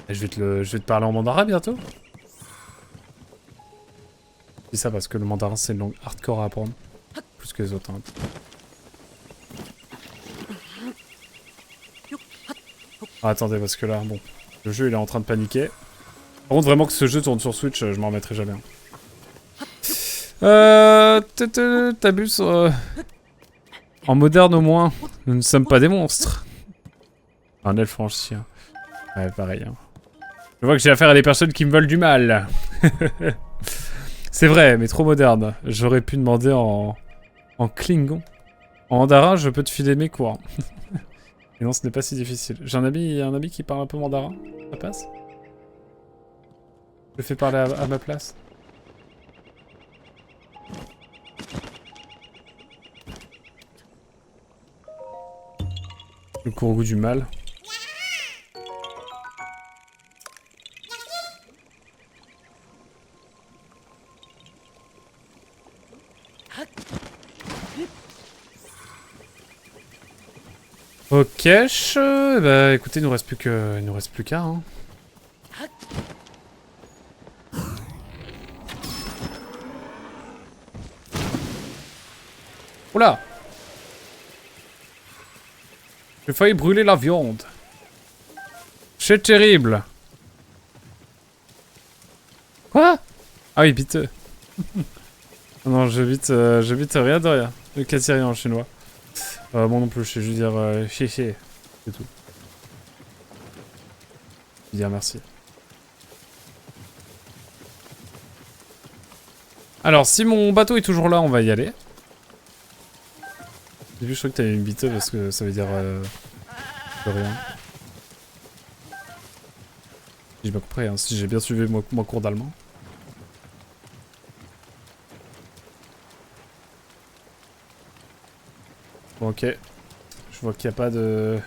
Je vais te parler en mandarin bientôt. Je dis ça parce que le mandarin c'est une langue hardcore à apprendre. Plus que les autres. Hein. Ah, attendez, parce que là, bon. Le jeu il est en train de paniquer. Par contre, vraiment que ce jeu tourne sur Switch, je m'en remettrai jamais. T'abuses. En moderne au moins, nous ne sommes pas des monstres. Un elfe ancien. Ouais, pareil. Hein. Je vois que j'ai affaire à des personnes qui me veulent du mal. C'est vrai, mais trop moderne. J'aurais pu demander en Klingon. En mandarin, je peux te filer mes cours. Et non, ce n'est pas si difficile. J'ai un ami qui parle un peu mandarin. Ça passe? Je le fais parler à ma place. Le courroux du mal. Ok, bah écoutez, il nous reste plus qu'à. Hein. Oula! J'ai failli brûler la viande. C'est terrible. Quoi? Ah oui, biteux. Non, je bite rien de rien. Le casserier en chinois. Moi non plus, je sais juste dire chiché. C'est tout. Je dire merci. Alors, si mon bateau est toujours là, on va y aller. Au début, je croyais que t'avais une biteuse parce que ça veut dire rien. Si j'ai bien compris, hein, si j'ai bien suivi mon cours d'allemand. Bon, ok. Je vois qu'il n'y a pas de...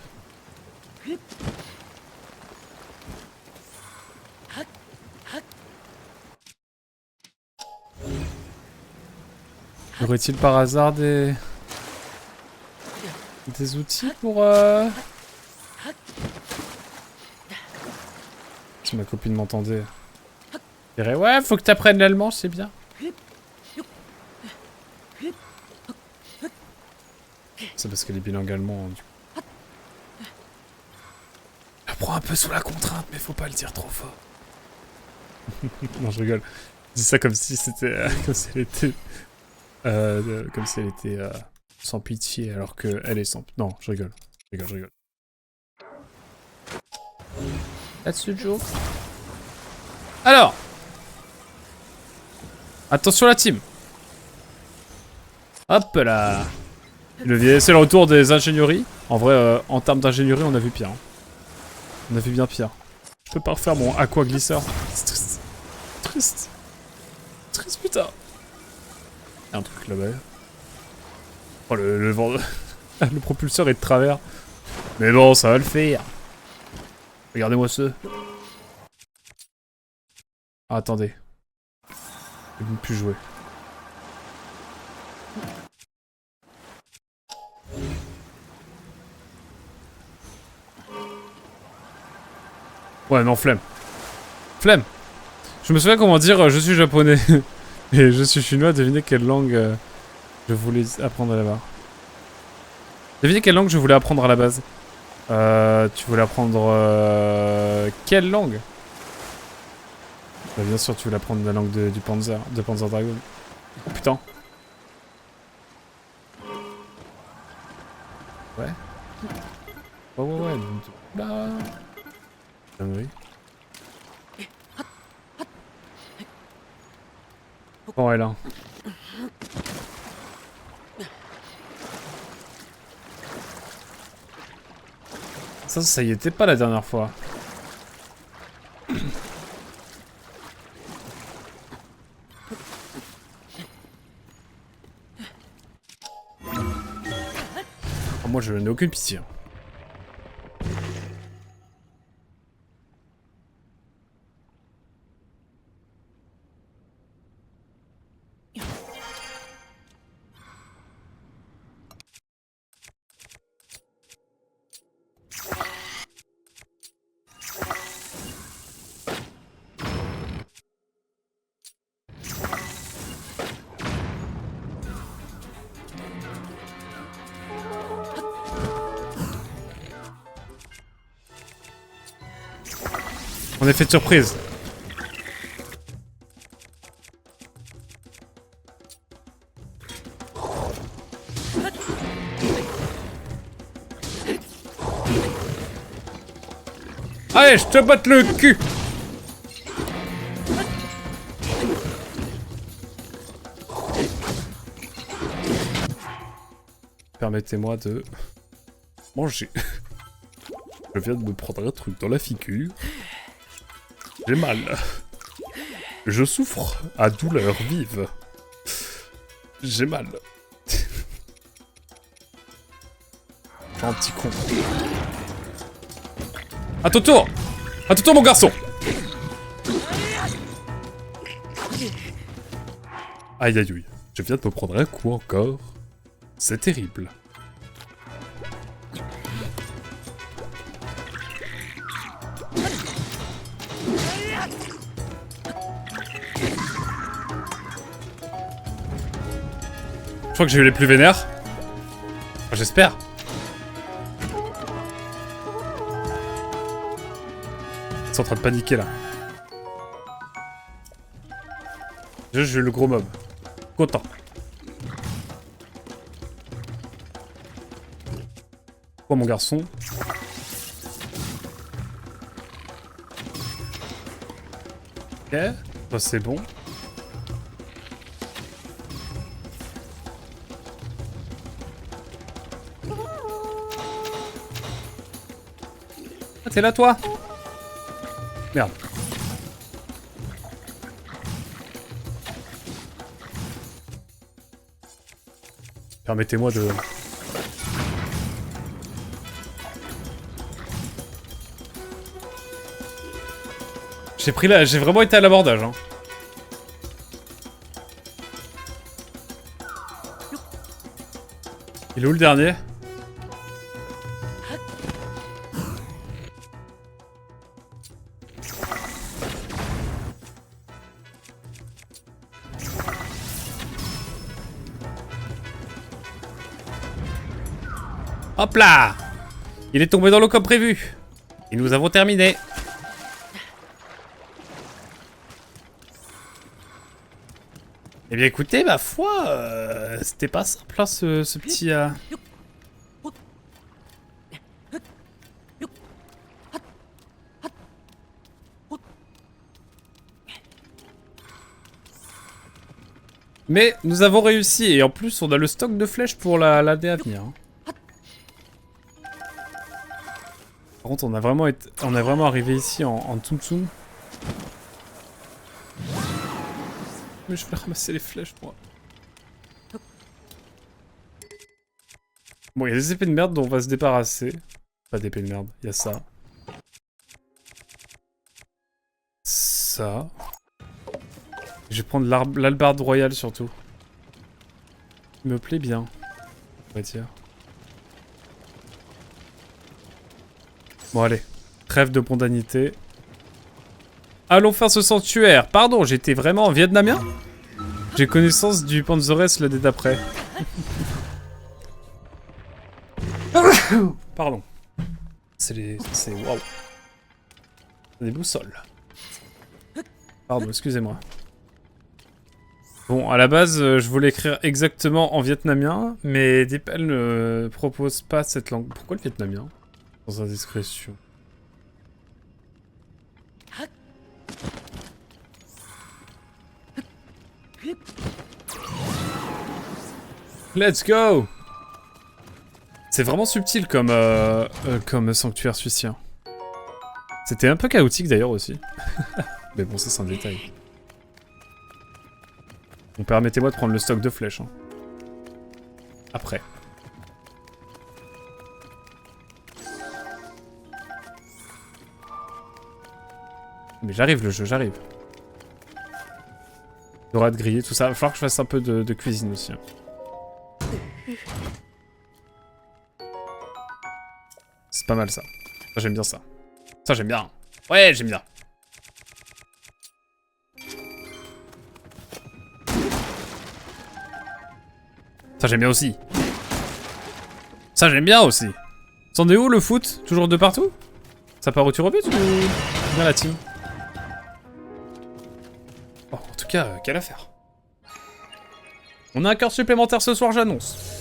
Y aurait-il par hasard des outils pour... Si ma copine m'entendait... Je dirais, ouais, faut que t'apprennes l'allemand, c'est bien. C'est parce qu'elle est bilingue allemand. Du coup. J'apprends un peu sous la contrainte, mais faut pas le dire trop fort. Non, je rigole. Je dis ça comme si c'était... comme si elle était... comme si elle était sans pitié, alors qu'elle est sans... Non, je rigole. Je rigole. That's the joke. Alors, attention la team. Hop là. C'est le retour des ingénieries. En vrai, en termes d'ingénierie, on a vu pire. Hein. On a vu bien pire. Je peux pas refaire mon aqua glisseur. C'est triste. Triste. Triste, putain. Il y a un truc là-bas. Oh, le vent... le propulseur est de travers. Mais bon, ça va le faire. Regardez-moi ce. Ah, attendez. Je ne peux plus jouer. Ouais, non, flemme. Flemme. Je me souviens comment dire je suis japonais et je suis chinois, devinez quelle langue Je voulais apprendre là-bas. Devinez quelle langue je voulais apprendre à la base. Tu voulais apprendre... quelle langue? Bah bien sûr, tu voulais apprendre la langue du Panzer, de Panzer Dragoon. Putain. Ouais. Ouais. Là. Oui. Bon, elle là. Ça y était pas la dernière fois. Oh, moi, je n'ai aucune pitié. On est fait de surprise. Allez, je te batte le cul. Permettez-moi de manger. Je viens de me prendre un truc dans la figure. J'ai mal. Je souffre à douleur vive. J'ai mal. Un petit con. À ton tour! À ton tour, mon garçon! Aïe aïe aïe. Je viens de me prendre un coup encore. C'est terrible. Je crois que j'ai eu les plus vénères. Enfin, j'espère. Ils sont en train de paniquer là. Déjà, j'ai eu le gros mob. Content. Quoi, mon garçon? Ok. Ça, c'est bon. Ah, t'es là, toi? Merde. Permettez-moi de... J'ai vraiment été à l'abordage, hein. Il est où le dernier? Hop là! Il est tombé dans l'eau comme prévu. Et nous avons terminé. Eh bien écoutez, ma foi, c'était pas simple hein, ce petit... Mais nous avons réussi et en plus on a le stock de flèches pour l'année à venir. Hein. Par contre on a vraiment arrivé ici en Tsum Tsum. Mais je vais ramasser les flèches moi. Bon il y a des épées de merde dont on va se débarrasser. Pas d'épées de merde, il y a ça. Ça. Je vais prendre l'albarde royale surtout. Il me plaît bien, on va dire. Bon allez, trêve de mondanité. Allons faire ce sanctuaire. Pardon, j'étais vraiment vietnamien? J'ai connaissance du Panzer S l'année d'après. Pardon. C'est les... C'est... Waouh. Des boussoles. Pardon, excusez-moi. Bon, à la base, je voulais écrire exactement en vietnamien, mais DeepL ne propose pas cette langue. Pourquoi le vietnamien? Sans indiscrétion. Let's go! C'est vraiment subtil comme, comme sanctuaire suicien. C'était un peu chaotique d'ailleurs aussi. Mais bon, ça c'est un détail. Bon, permettez-moi de prendre le stock de flèches. Hein. Après. Mais j'arrive le jeu, j'arrive. Dorade grillée, tout ça. Il va falloir que je fasse un peu de cuisine aussi. Hein. C'est pas mal ça. Ça j'aime bien ça. Ça j'aime bien. Ouais, j'aime bien. Ça j'aime bien aussi. Ça j'aime bien aussi. C'en est où le foot? Toujours de partout? Ça part au tir au but ou bien la team? Oh, en tout cas, quelle affaire. On a un cœur supplémentaire ce soir, j'annonce.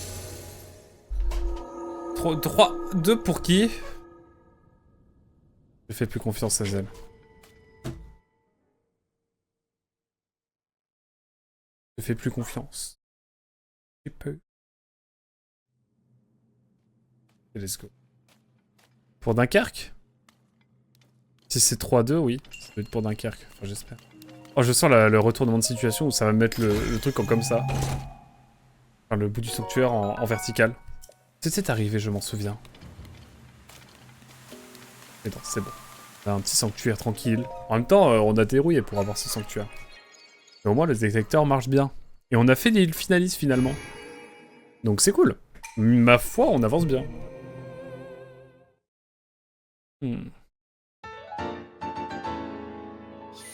3, 2 pour qui? Je fais plus confiance à Zel. Je fais plus confiance. Tu peux. Et let's go. Pour Dunkerque? Si c'est 3-2, oui. Ça doit être pour Dunkerque. Enfin, j'espère. Oh, je sens le retournement de situation où ça va me mettre le truc comme ça. Enfin, le bout du sanctuaire en vertical. C'était arrivé, je m'en souviens. Mais non, c'est bon. On a un petit sanctuaire tranquille. En même temps, on a dérouillé pour avoir ce sanctuaire. Mais au moins, le détecteur marche bien. Et on a fait l'île finaliste, finalement. Donc c'est cool. Ma foi, on avance bien.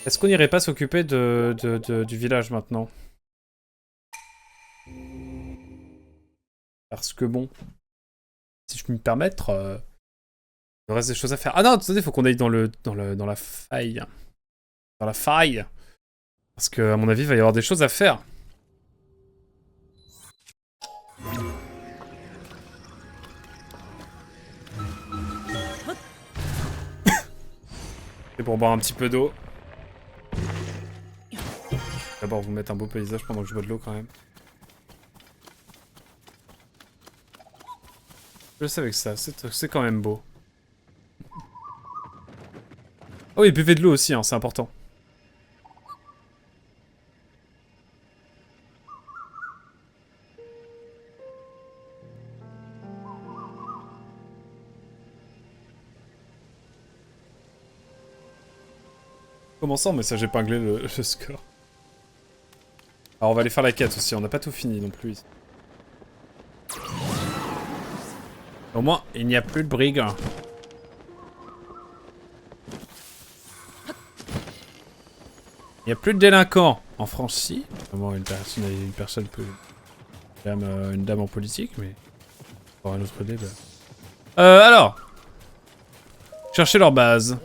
Est-ce qu'on n'irait pas s'occuper du village, maintenant? Parce que bon... Si je peux me permettre... il reste des choses à faire. Ah non, attendez, il faut qu'on aille dans la faille. Dans la faille. Parce que, à mon avis, il va y avoir des choses à faire. C'est pour boire un petit peu d'eau. D'abord, vous mettre un beau paysage pendant que je bois de l'eau quand même. Je savais que ça, c'est quand même beau. Oh oui, buvez de l'eau aussi, hein, c'est important. Comment ça, mais ça j'ai épinglé le score. Alors on va aller faire la quête aussi, on n'a pas tout fini non plus. Au moins, il n'y a plus de brigands. Il n'y a plus de délinquants. En France, si. Vraiment, une personne peut... Une dame en politique, mais... Pour un autre débat. Alors. Chercher leur base.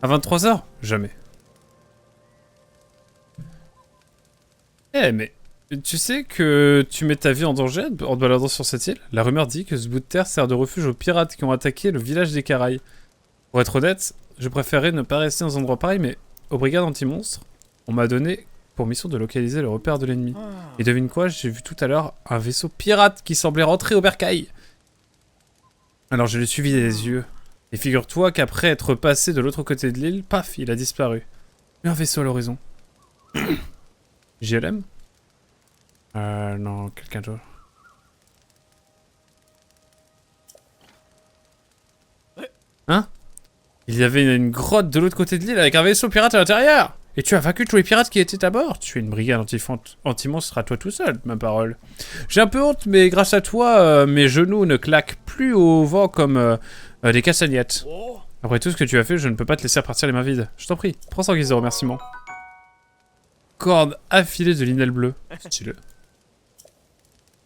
À 23h? Jamais. Eh, mais... Tu sais que tu mets ta vie en danger en te baladant sur cette île? La rumeur dit que ce bout de terre sert de refuge aux pirates qui ont attaqué le village des Caraïbes. Pour être honnête, je préférerais ne pas rester dans un endroit pareil, mais aux brigades anti-monstres, on m'a donné pour mission de localiser le repère de l'ennemi. Et devine quoi, j'ai vu tout à l'heure un vaisseau pirate qui semblait rentrer au bercail. Alors je l'ai suivi des yeux. Et figure-toi qu'après être passé de l'autre côté de l'île, paf, il a disparu. Un vaisseau à l'horizon. JLM? Non, quelqu'un d'autre. Hein? Il y avait une grotte de l'autre côté de l'île avec un vaisseau pirate à l'intérieur. Et tu as vaincu tous les pirates qui étaient à bord. Tu es une brigade anti-monstre à toi tout seul, ma parole. J'ai un peu honte, mais grâce à toi, mes genoux ne claquent plus au vent comme des castagnettes. Après tout ce que tu as fait, je ne peux pas te laisser repartir les mains vides. Je t'en prie, prends ça en guise de remerciement. Corde affilée de linel bleu. Stylé.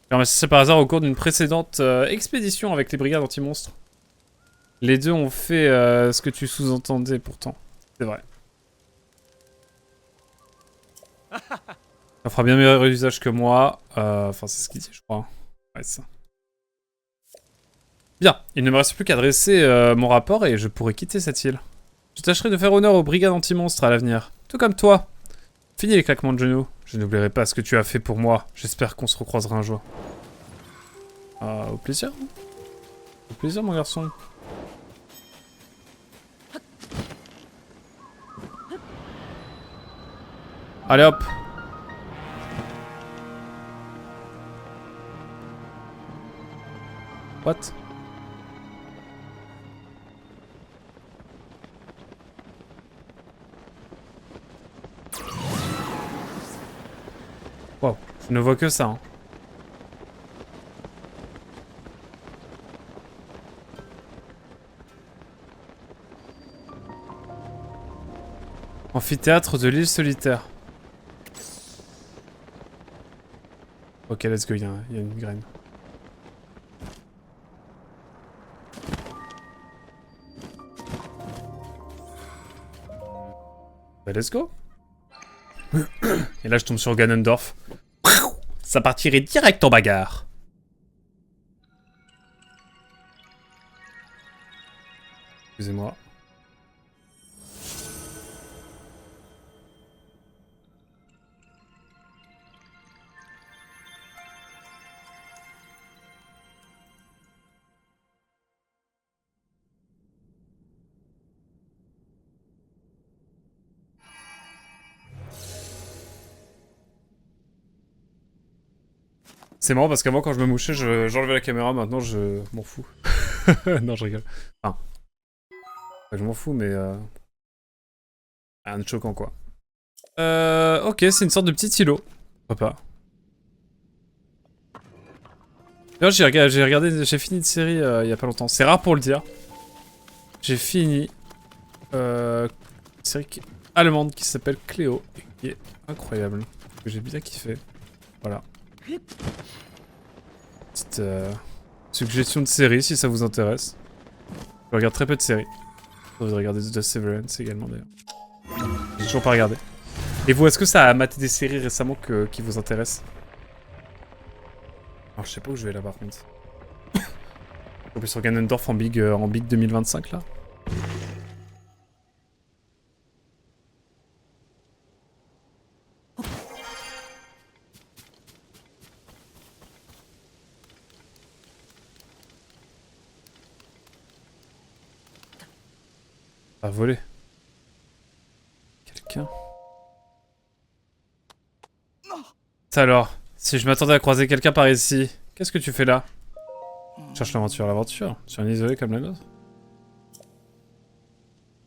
J'ai ramassé ça par hasard au cours d'une précédente expédition avec les brigades anti-monstres. Les deux ont fait ce que tu sous-entendais pourtant. C'est vrai. Ça fera bien meilleur usage que moi. Enfin, c'est ce qu'il dit, je crois. Ouais, c'est ça. Bien, il ne me reste plus qu'à dresser mon rapport et je pourrai quitter cette île. Je tâcherai de faire honneur aux brigades anti-monstres à l'avenir. Tout comme toi. Fini les claquements de genoux. Je n'oublierai pas ce que tu as fait pour moi. J'espère qu'on se recroisera un jour. Au plaisir. Au plaisir, mon garçon. Allez hop. What? Wow, je ne vois que ça. Hein. Amphithéâtre de l'île solitaire. Ok, let's go, il y a une graine. Bah, let's go. Et là, je tombe sur Ganondorf. Ça partirait direct en bagarre. Excusez-moi. C'est marrant parce qu'avant, quand je me mouchais, j'enlevais la caméra. Maintenant, je m'en fous. Non, je rigole. Enfin, je m'en fous, mais... rien de choquant, quoi. Ok, c'est une sorte de petit îlot. Pourquoi pas. D'ailleurs, j'ai fini une série il y a pas longtemps. C'est rare pour le dire. J'ai fini une série allemande qui s'appelle Cléo et qui est incroyable. Que j'ai bien kiffé. Voilà. Petite suggestion de série si ça vous intéresse. Je regarde très peu de séries. Vous regardez The Severance également d'ailleurs. J'ai toujours pas regardé. Et vous, est-ce que ça a maté des séries récemment qui vous intéressent? Alors je sais pas où je vais là par contre. On peut sur Ganondorf en big 2025 là. À voler. Quelqu'un. Ça alors, si je m'attendais à croiser quelqu'un par ici, qu'est-ce que tu fais là? Je cherche l'aventure. Sur une isolée comme la nôtre.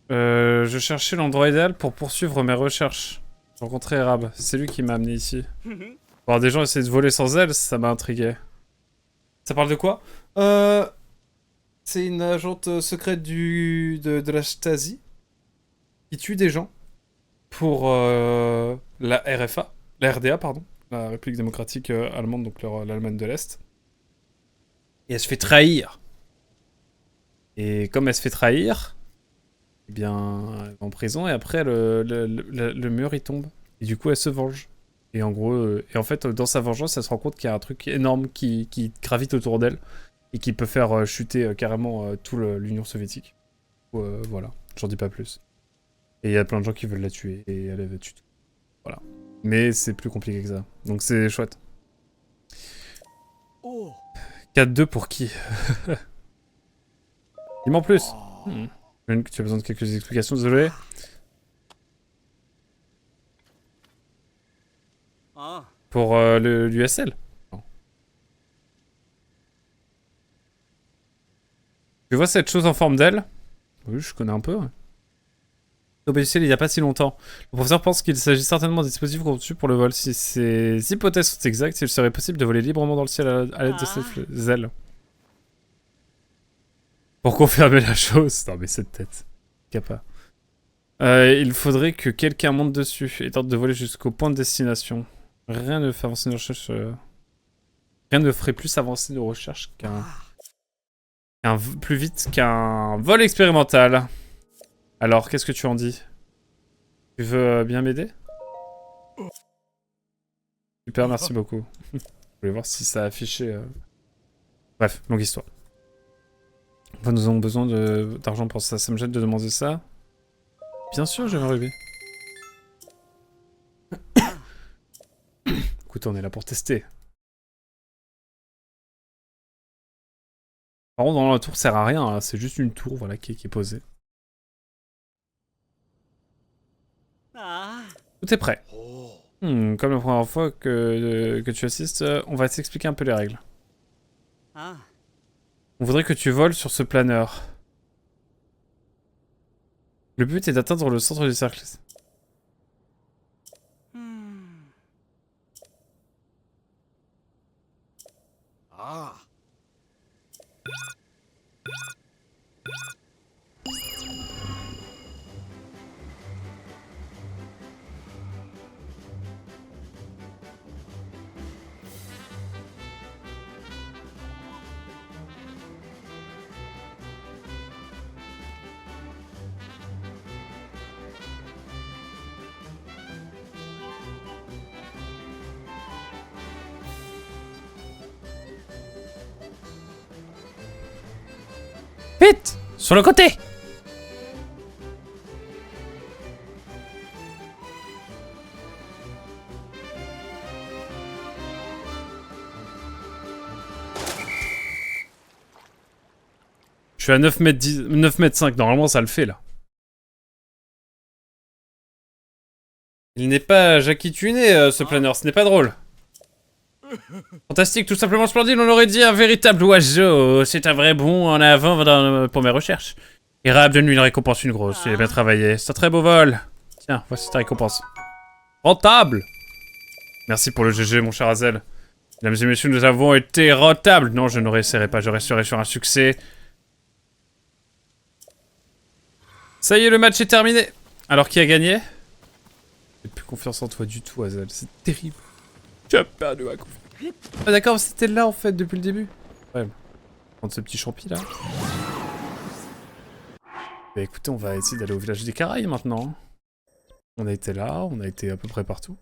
Je cherchais l'endroit idéal pour poursuivre mes recherches. J'ai rencontré Erab, c'est lui qui m'a amené ici. Voir des gens essayer de voler sans elle, ça m'a intrigué. Ça parle de quoi? C'est une agente secrète de la Stasi qui tue des gens pour la RFA, la RDA pardon, la République démocratique allemande, donc l'Allemagne de l'Est. Et elle se fait trahir. Et comme elle se fait trahir, eh bien, elle va en prison et après le mur il tombe. Et du coup elle se venge. Et en gros, et en fait dans sa vengeance, elle se rend compte qu'il y a un truc énorme qui gravite autour d'elle et qui peut faire chuter carrément tout l'Union soviétique. Voilà, j'en dis pas plus. Et il y a plein de gens qui veulent la tuer et elle tue tout. Voilà. Mais c'est plus compliqué que ça. Donc c'est chouette. 4-2 pour qui? Dis-moi en plus. Tu as besoin de quelques explications, désolé. Pour l'USL. Tu vois cette chose en forme d'aile? Oui, je connais un peu. Ouais. Au BCL il n'y a pas si longtemps. Le professeur pense qu'il s'agit certainement d'un dispositif conçu pour le vol. Si ces hypothèses sont exactes, il serait possible de voler librement dans le ciel à l'aide de ces ailes. Pour confirmer la chose. Non mais cette tête. Capa. Il faudrait que quelqu'un monte dessus et tente de voler jusqu'au point de destination. Rien ne fait avancer nos recherches. Rien ne ferait plus avancer nos recherches plus vite qu'un vol expérimental. Alors, qu'est-ce que tu en dis? Tu veux bien m'aider? Super, merci beaucoup. Je voulais voir si ça a affiché... Bref, longue histoire. Enfin, nous avons besoin d'argent pour ça. Ça me gêne de demander ça. Bien sûr, je vais m'arriver. Écoute, on est là pour tester. Par contre, dans la tour sert à rien. Hein. C'est juste une tour, voilà, qui est posée. Tout est prêt. Comme la première fois que tu assistes, on va t'expliquer un peu les règles. On voudrait que tu voles sur ce planeur. Le but est d'atteindre le centre du cercle. Vite! Sur le côté! Je suis à 9 mètres 10... 9 mètres 5, normalement ça le fait là. Il n'est pas Jackie tuné ce planeur, ce n'est pas drôle. Fantastique, tout simplement splendide, on aurait dit un véritable oiseau. C'est un vrai bond en avant pour mes recherches. Irab, donne-lui une récompense, une grosse. Il a bien travaillé. C'est un très beau vol. Tiens, voici ta récompense. Rentable! Merci pour le GG, mon cher Hazel. Mesdames et messieurs, nous avons été rentables. Non, je ne réessayerai pas, je resterai sur un succès. Ça y est, le match est terminé. Alors, qui a gagné? J'ai plus confiance en toi du tout, Hazel. C'est terrible. Tu as perdu ma confiance. Ah d'accord, c'était là en fait depuis le début. Ouais. Prendre ce petit champi là. Bah écoutez, on va essayer d'aller au village des Caraïbes maintenant. On a été là, on a été à peu près partout.